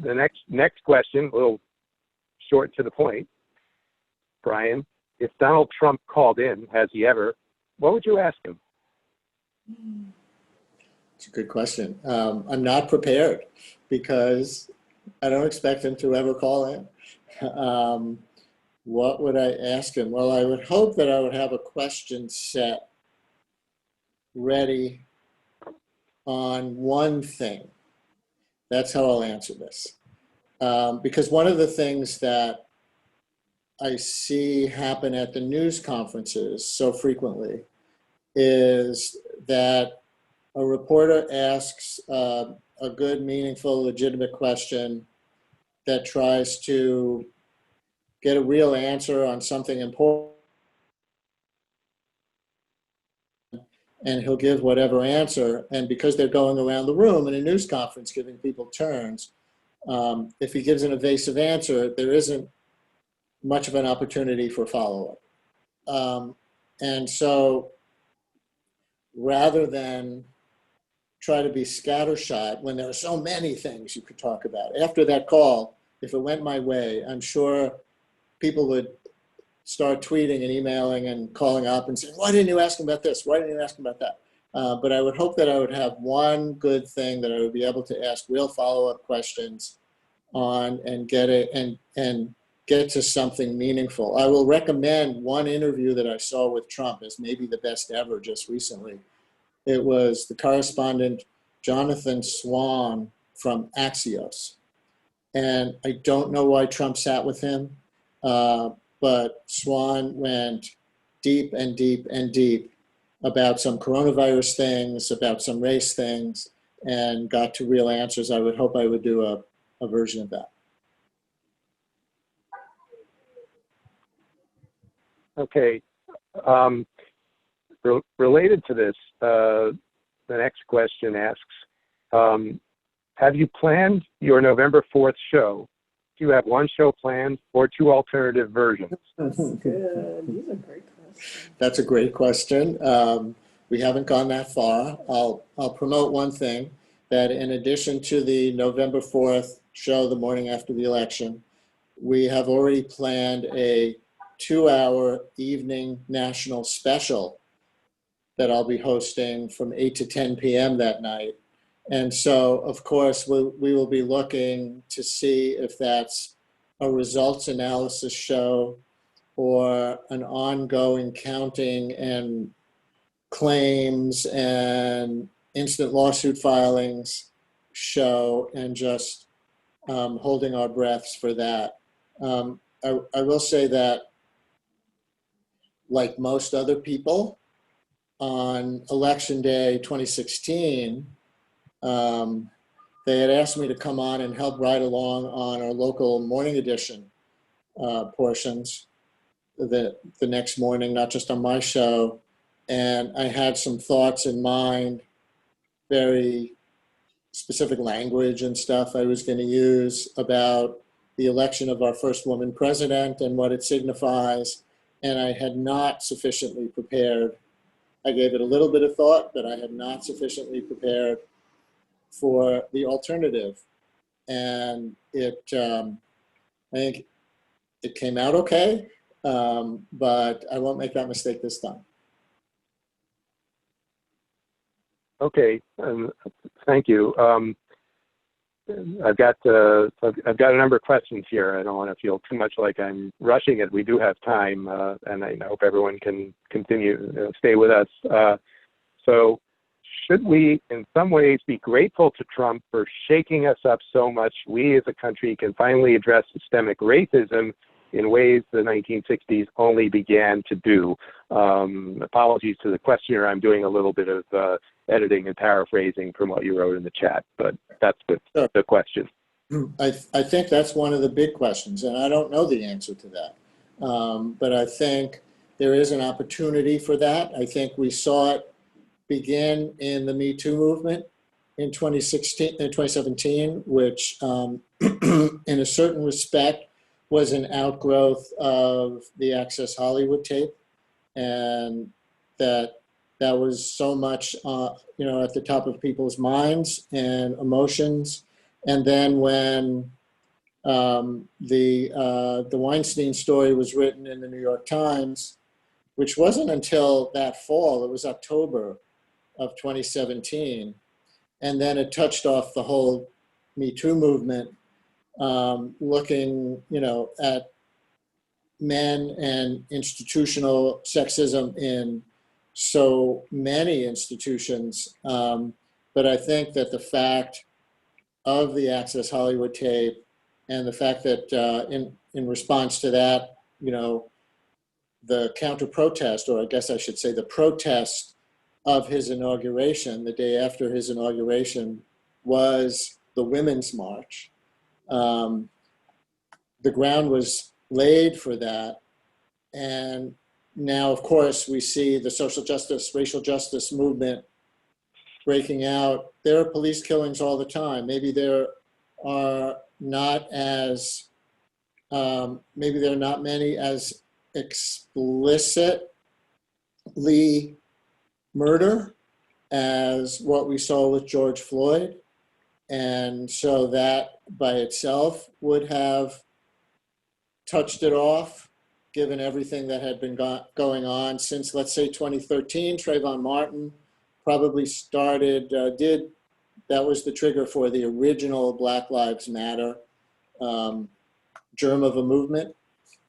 The next question, a little short to the point, Brian. If Donald Trump called in, has he ever? What would you ask him? It's a good question. I'm not prepared because I don't expect him to ever call in. What would I ask him? Well, I would hope that I would have a question set ready on one thing. That's how I'll answer this. Because one of the things that I see happen at the news conferences so frequently is that a reporter asks a good, meaningful, legitimate question that tries to get a real answer on something important, and he'll give whatever answer. And because they're going around the room in a news conference giving people turns, if he gives an evasive answer, there isn't much of an opportunity for follow-up. And so rather than try to be scattershot when there are so many things you could talk about, after that call, if it went my way, I'm sure people would start tweeting and emailing and calling up and saying, why didn't you ask him about this? Why didn't you ask him about that? But I would hope that I would have one good thing that I would be able to ask real follow-up questions on and get it and get to something meaningful. I will recommend one interview that I saw with Trump as maybe the best ever just recently. It was the correspondent Jonathan Swan from Axios. And I don't know why Trump sat with him, but Swan went deep and deep and deep about some coronavirus things, about some race things, and got to real answers. I would hope I would do a version of that. Okay. Related to this, the next question asks, have you planned your November 4th show? Do you have one show planned or two alternative versions? That's good. These are great questions. That's a great question. We haven't gone that far. I'll promote one thing, that in addition to the November 4th show the morning after the election, we have already planned a 2-hour evening national special that I'll be hosting from 8 to 10 p.m. that night. And so, of course, we will be looking to see if that's a results analysis show or an ongoing counting and claims and instant lawsuit filings show, and just holding our breaths for that. I will say that, like most other people, on Election Day 2016, they had asked me to come on and help ride along on our local morning edition portions the next morning, not just on my show. And I had some thoughts in mind, very specific language and stuff I was going to use about the election of our first woman president and what it signifies. And I had not sufficiently prepared. I gave it a little bit of thought, but I had not sufficiently prepared for the alternative. And I think it came out okay, but I won't make that mistake this time. Okay, thank you. I've got a number of questions here. I don't want to feel too much like I'm rushing it. We do have time, and I hope everyone can continue, stay with us. So should we in some ways be grateful to Trump for shaking us up so much we as a country can finally address systemic racism in ways the 1960s only began to do? Apologies to the questioner. I'm doing a little bit of editing and paraphrasing from what you wrote in the chat, but that's the question. I think that's one of the big questions, and I don't know the answer to that. But I think there is an opportunity for that. I think we saw it begin in the Me Too movement in 2017, which in a certain respect was an outgrowth of the Access Hollywood tape, and that was so much at the top of people's minds and emotions, And then when the Weinstein story was written in the New York Times, which wasn't until that fall, it was October of 2017. And then it touched off the whole Me Too movement, looking, at men and institutional sexism in so many institutions. But I think that the fact of the Access Hollywood tape and the fact that in response to that, the counter protest, or I guess I should say the protest of his inauguration, the day after his inauguration, was the Women's March. The ground was laid for that. And now, of course, we see the social justice, racial justice movement breaking out. There are police killings all the time. Maybe there are not as, maybe there are not many as explicitly murder as what we saw with George Floyd. And so that by itself would have touched it off, given everything that had been going on since, let's say, 2013. Trayvon Martin probably started, that was the trigger for the original Black Lives Matter germ of a movement.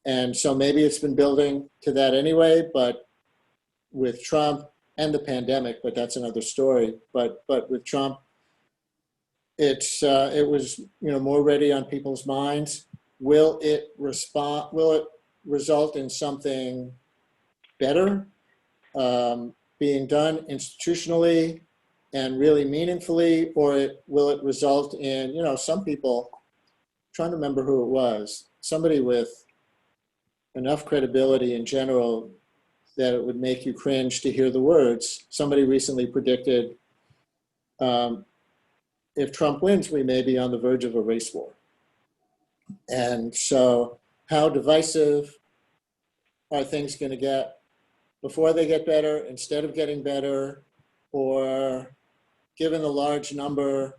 And so maybe it's been building to that anyway, but with Trump and the pandemic, but that's another story. But with Trump, it was more ready on people's minds. Will it result in something better being done institutionally and really meaningfully, or will it result in some people? I'm trying to remember who it was. Somebody with enough credibility in general that it would make you cringe to hear the words. Somebody recently predicted if Trump wins, we may be on the verge of a race war. And so how divisive are things going to get before they get better, instead of getting better, or given the large number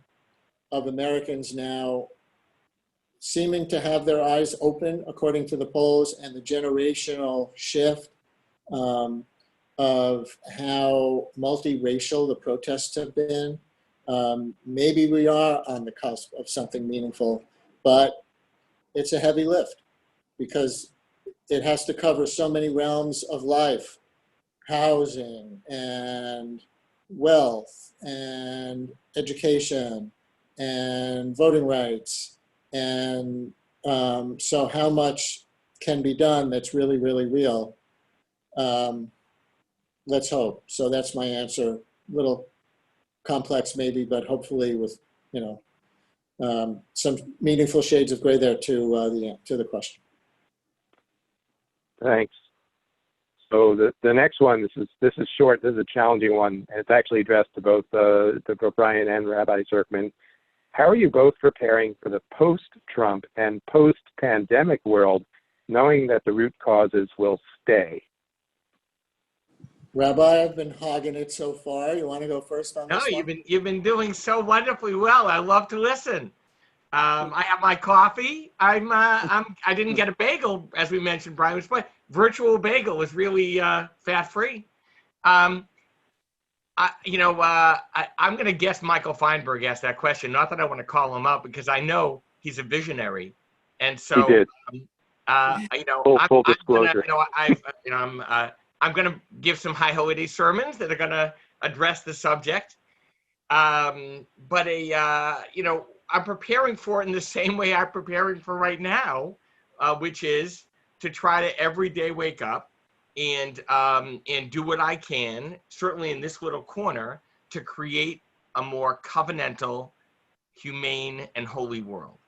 of Americans now seeming to have their eyes open, according to the polls, and the generational shift of how multiracial the protests have been. Maybe we are on the cusp of something meaningful, but it's a heavy lift because it has to cover so many realms of life: housing and wealth and education and voting rights. And so how much can be done that's really, really real? Let's hope. So that's my answer. A little complex maybe, but hopefully with, some meaningful shades of gray there to the question. Thanks. So the next one, this is short. This is a challenging one, and it's actually addressed to both to Brian and Rabbi Zirkman. How are you both preparing for the post-Trump and post-pandemic world, knowing that the root causes will stay? Rabbi, I've been hogging it so far. You want to go first on this one? No, you've been doing so wonderfully well. I love to listen. I have my coffee. I didn't get a bagel, as we mentioned, Brian. But virtual bagel was really fat-free. I'm going to guess Michael Feinberg asked that question. Not that I want to call him out, because I know he's a visionary, and so he did. Full disclosure. I'm going to give some high holiday sermons that are going to address the subject. I'm preparing for it in the same way I'm preparing for right now, which is to try to every day wake up and do what I can, certainly in this little corner, to create a more covenantal, humane, and holy world.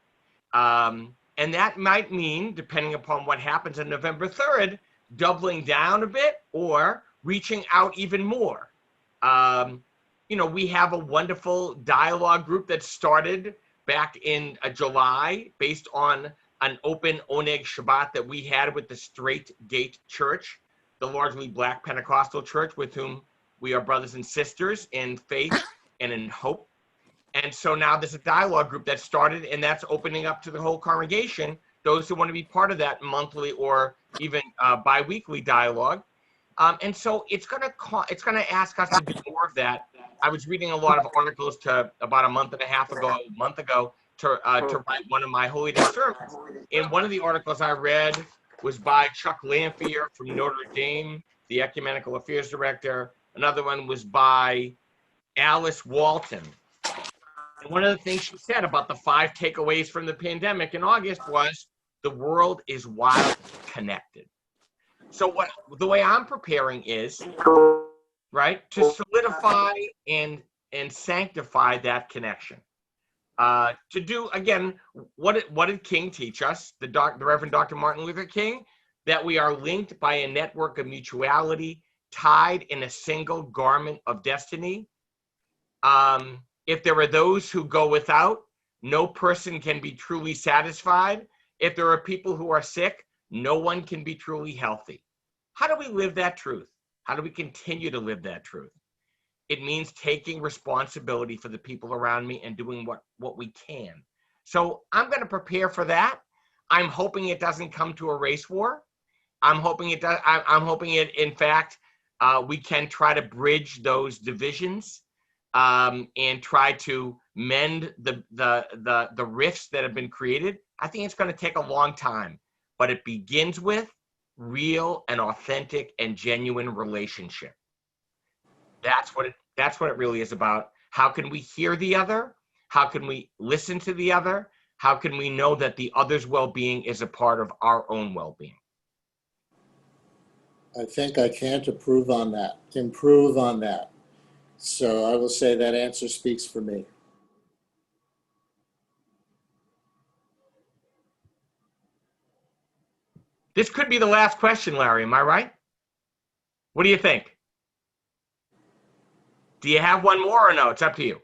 And that might mean, depending upon what happens on November 3rd, doubling down a bit or reaching out even more. We have a wonderful dialogue group that started back in July based on an open Oneg Shabbat that we had with the Straight Gate Church, the largely Black Pentecostal church with whom we are brothers and sisters in faith and in hope. And so now there's a dialogue group that started, and that's opening up to the whole congregation, those who want to be part of that monthly or even bi-weekly dialogue. And so it's going to ask us to do more of that. I was reading a lot of articles about a month ago to write one of my Holy Day sermons. And one of the articles I read was by Chuck Lamphere from Notre Dame, the Ecumenical Affairs Director. Another one was by Alice Walton. And one of the things she said about the 5 takeaways from the pandemic in August was the world is wildly connected. So the way I'm preparing is, right, to solidify and sanctify that connection. To do, again, what did King teach us, the Reverend Dr. Martin Luther King? That we are linked by a network of mutuality, tied in a single garment of destiny. If there are those who go without, no person can be truly satisfied. If there are people who are sick, no one can be truly healthy. How do we live that truth? How do we continue to live that truth? It means taking responsibility for the people around me and doing what we can. So I'm going to prepare for that. I'm hoping it doesn't come to a race war. I'm hoping it does. I'm hoping it, in fact, we can try to bridge those divisions and try to mend the rifts that have been created. I think it's going to take a long time, but it begins with real and authentic and genuine relationship. That's what it really is about. How can we hear the other? How can we listen to the other? How can we know that the other's well-being is a part of our own well-being? I think I can't improve on that. So I will say that answer speaks for me. This could be the last question, Larry. Am I right? What do you think? Do you have one more or no? It's up to you.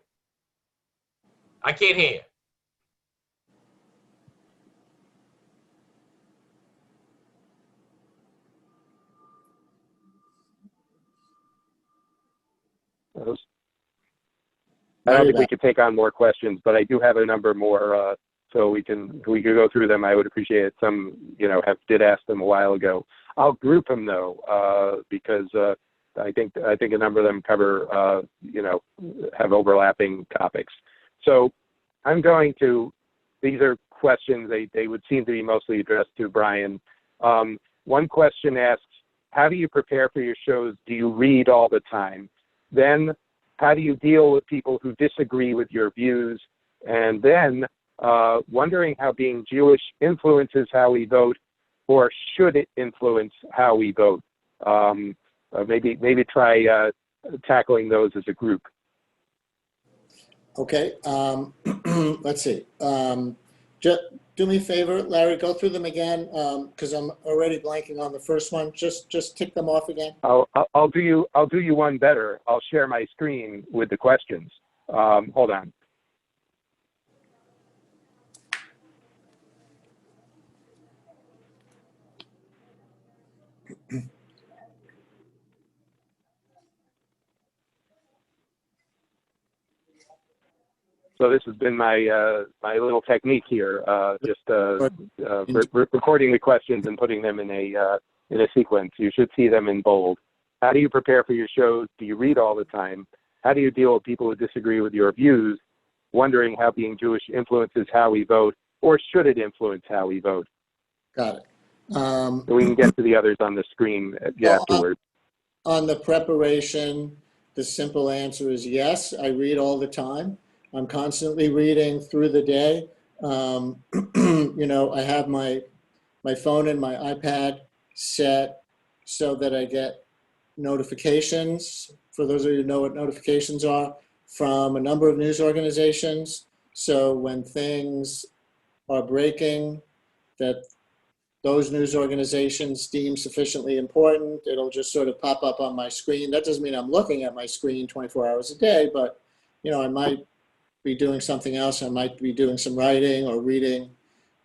I can't hear you. I don't think we could take on more questions, but I do have a number more, so we can go through them. I would appreciate it. Some, did ask them a while ago. I'll group them though, because I think a number of them cover, have overlapping topics. So I'm going to. These are questions. They would seem to be mostly addressed to Brian. One question asks, how do you prepare for your shows? Do you read all the time? Then, how do you deal with people who disagree with your views? And then, wondering how being Jewish influences how we vote, or should it influence how we vote? Maybe try tackling those as a group. Okay, let's see. Just do me a favor, Larry, go through them again, because I'm already blanking on the first one. Just tick them off again. I'll do you one better. I'll share my screen with the questions. Hold on. So this has been my my little technique here, recording the questions and putting them in a sequence. You should see them in bold. How do you prepare for your shows? Do you read all the time? How do you deal with people who disagree with your views? Wondering how being Jewish influences how we vote, or should it influence how we vote? Got it. So we can get to the others on the screen afterwards. On the preparation, the simple answer is yes, I read all the time. I'm constantly reading through the day. I have my phone and my iPad set so that I get notifications, for those of you who know what notifications are, from a number of news organizations. So when things are breaking that those news organizations deem sufficiently important, it'll just sort of pop up on my screen. That doesn't mean I'm looking at my screen 24 hours a day, but I might be doing something else. I might be doing some writing or reading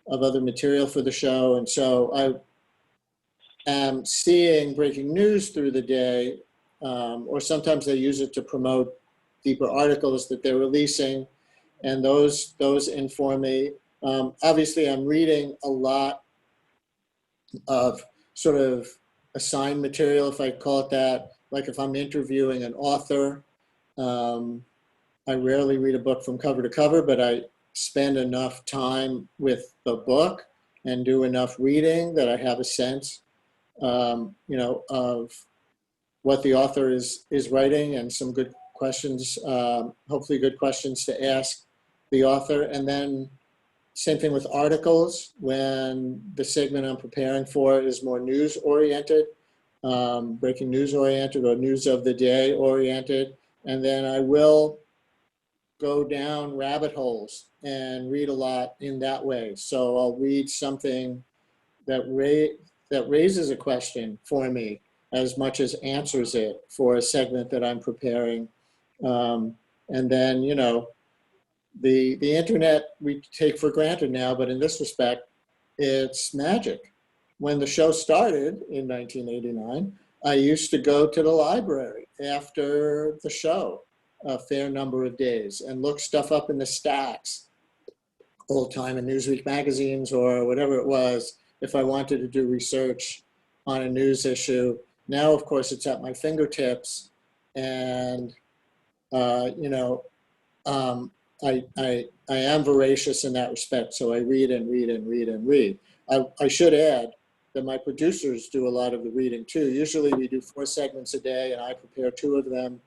of other material for the show. And so I am seeing breaking news through the day, or sometimes they use it to promote deeper articles that they're releasing. and those inform me. Obviously, I'm reading a lot of sort of assigned material, if I call it that. Like if I'm interviewing an author, I rarely read a book from cover to cover, but I spend enough time with the book and do enough reading that I have a sense, of what the author is writing, and some good questions, hopefully good questions to ask the author. And then same thing with articles, when the segment I'm preparing for is more news oriented, breaking news oriented or news of the day oriented. And then I will go down rabbit holes and read a lot in that way. So I'll read something that raises a question for me as much as answers it for a segment that I'm preparing. And then, the internet we take for granted now, but in this respect, it's magic. When the show started in 1989, I used to go to the library after the show a fair number of days and look stuff up in the stacks, old time in Newsweek magazines or whatever it was, if I wanted to do research on a news issue. Now, of course, it's at my fingertips, and I am voracious in that respect. So I read and read and read and read. I should add that my producers do a lot of the reading too. Usually we do 4 segments a day, and I prepare 2 of them,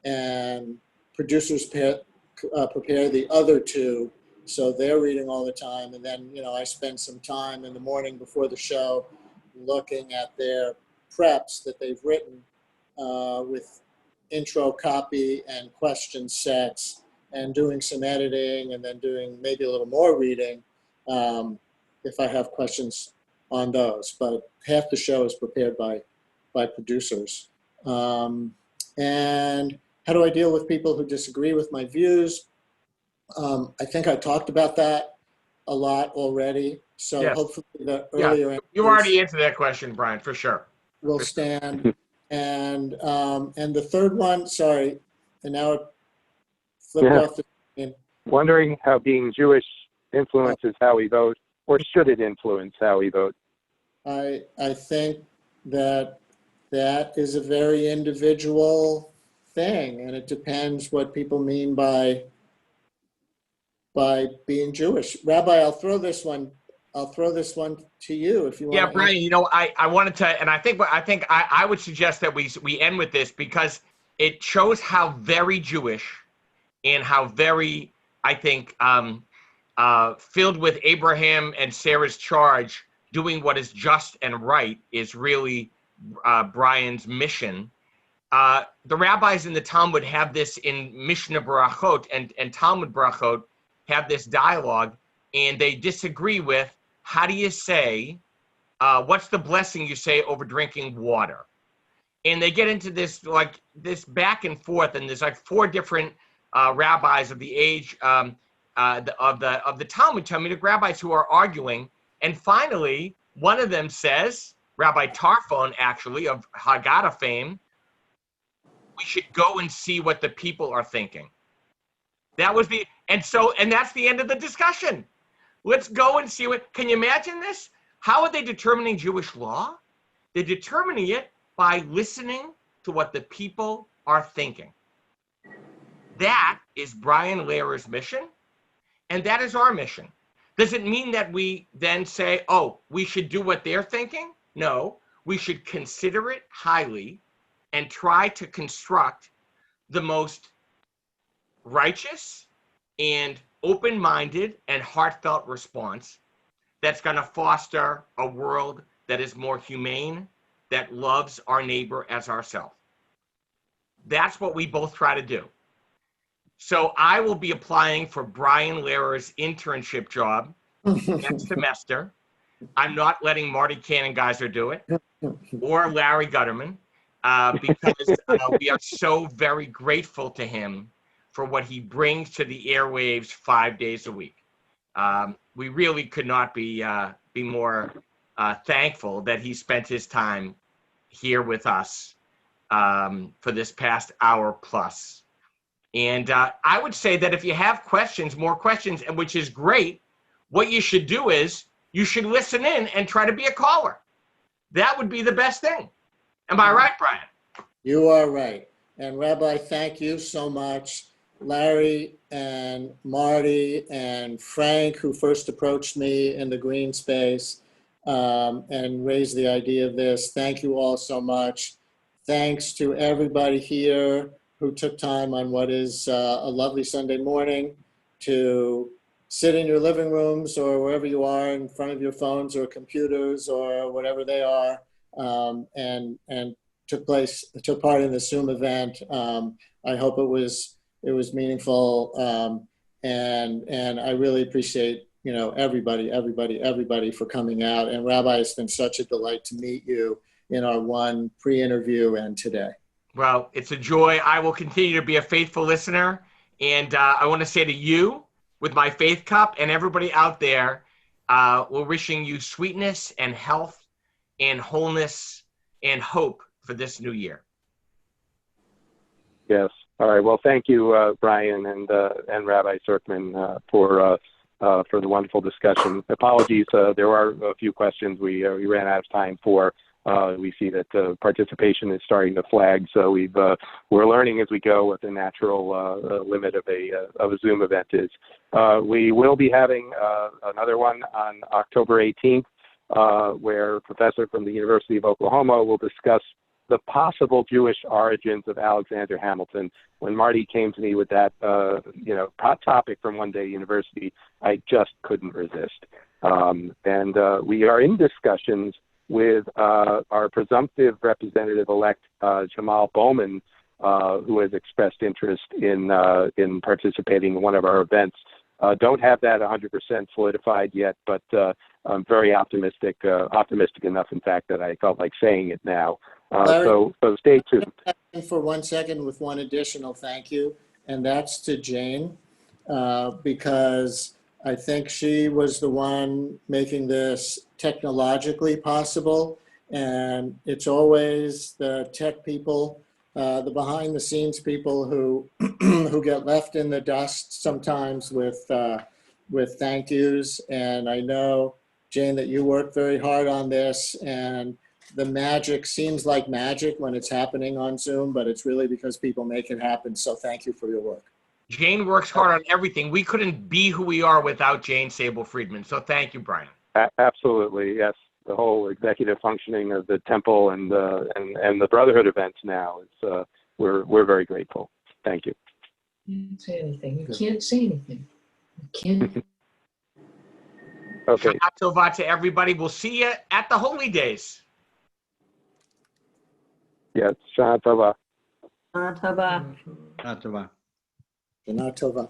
and producers prepare the other 2. So they're reading all the time. And then, I spend some time in the morning before the show looking at their preps that they've written with intro copy and question sets, and doing some editing, and then doing maybe a little more reading if I have questions on those. But half the show is prepared by producers. And how do I deal with people who disagree with my views? I think I talked about that a lot already. So Yes. hopefully the earlier You already answered that question, Brian, for sure. will stand. And the third one, sorry, and now it flipped Yeah. off the screen. Wondering how being Jewish influences how we vote, or should it influence how we vote? I think that is a very individual thing, and it depends what people mean by being Jewish. Rabbi, I'll throw this one to you if you want. Yeah, Brian, I wanted to, and I think I would suggest that we end with this, because it shows how very Jewish and how very, I think, filled with Abraham and Sarah's charge, doing what is just and right is really Brian's mission. The rabbis in the Talmud have this in Mishnah Barachot and Talmud Barachot have this dialogue, and they disagree with, how do you say, what's the blessing you say over drinking water? And they get into this back and forth, and there's 4 different rabbis of the age of the Talmudic rabbis who are arguing. And finally, one of them says, Rabbi Tarfon, actually, of Haggadah fame, we should go and see what the people are thinking. And that's the end of the discussion. Let's go and see what, can you imagine this? How are they determining Jewish law? They're determining it by listening to what the people are thinking. That is Brian Lehrer's mission, and that is our mission. Does it mean that we then say, oh, we should do what they're thinking? No, we should consider it highly and try to construct the most righteous and open-minded and heartfelt response that's going to foster a world that is more humane, that loves our neighbor as ourselves. That's what we both try to do. So I will be applying for Brian Lehrer's internship job next semester. I'm not letting Marty Cannon-Geyser do it, or Larry Gutterman, because we are so very grateful to him for what he brings to the airwaves 5 days a week. We really could not be more thankful that he spent his time here with us for this past hour plus. And I would say that if you have questions, more questions, and which is great, what you should do is you should listen in and try to be a caller. That would be the best thing. Am I right, Brian? You are right. And Rabbi, thank you so much. Larry and Marty and Frank, who first approached me in the green space and raised the idea of this. Thank you all so much. Thanks to everybody here who took time on what is a lovely Sunday morning to sit in your living rooms or wherever you are in front of your phones or computers or whatever they are, and took part in the Zoom event. I hope it was meaningful, and I really appreciate everybody for coming out. And Rabbi, it's been such a delight to meet you in our one pre-interview and today. Well, it's a joy. I will continue to be a faithful listener, and I want to say to you, with my faith cup, and everybody out there, we're wishing you sweetness and health and wholeness and hope for this new year. Yes. All right. Well, thank you, Brian and Rabbi Serkman, for the wonderful discussion. Apologies, there are a few questions we ran out of time for. We see that participation is starting to flag, so we're learning as we go what the natural limit of a Zoom event is. We will be having another one on October 18th, where a professor from the University of Oklahoma will discuss the possible Jewish origins of Alexander Hamilton. When Marty came to me with that, hot topic from One Day University, I just couldn't resist. And we are in discussions with our presumptive representative-elect, Jamal Bowman, who has expressed interest in participating in one of our events. Don't have that 100% solidified yet, but I'm very optimistic enough, in fact, that I felt like saying it now. So stay tuned. For 1 second with one additional thank you, and that's to Jane, because I think she was the one making this technologically possible, and it's always the tech people, the behind the scenes people who who get left in the dust sometimes with thank yous. And I know, Jane, that you worked very hard on this, and the magic seems like magic when it's happening on Zoom, but it's really because people make it happen. So thank you for your work. Jane works hard on everything. We couldn't be who we are without Jane Sable-Friedman. So thank you, Brian. Absolutely, yes. The whole executive functioning of the temple and the Brotherhood events now, we're very grateful. Thank you. You can't say anything. You can't say anything. You can't. Okay. Shana Tova to everybody. We'll see you at the Holy Days. Yes. Shana Tova. Tava. Not to Shana Tova.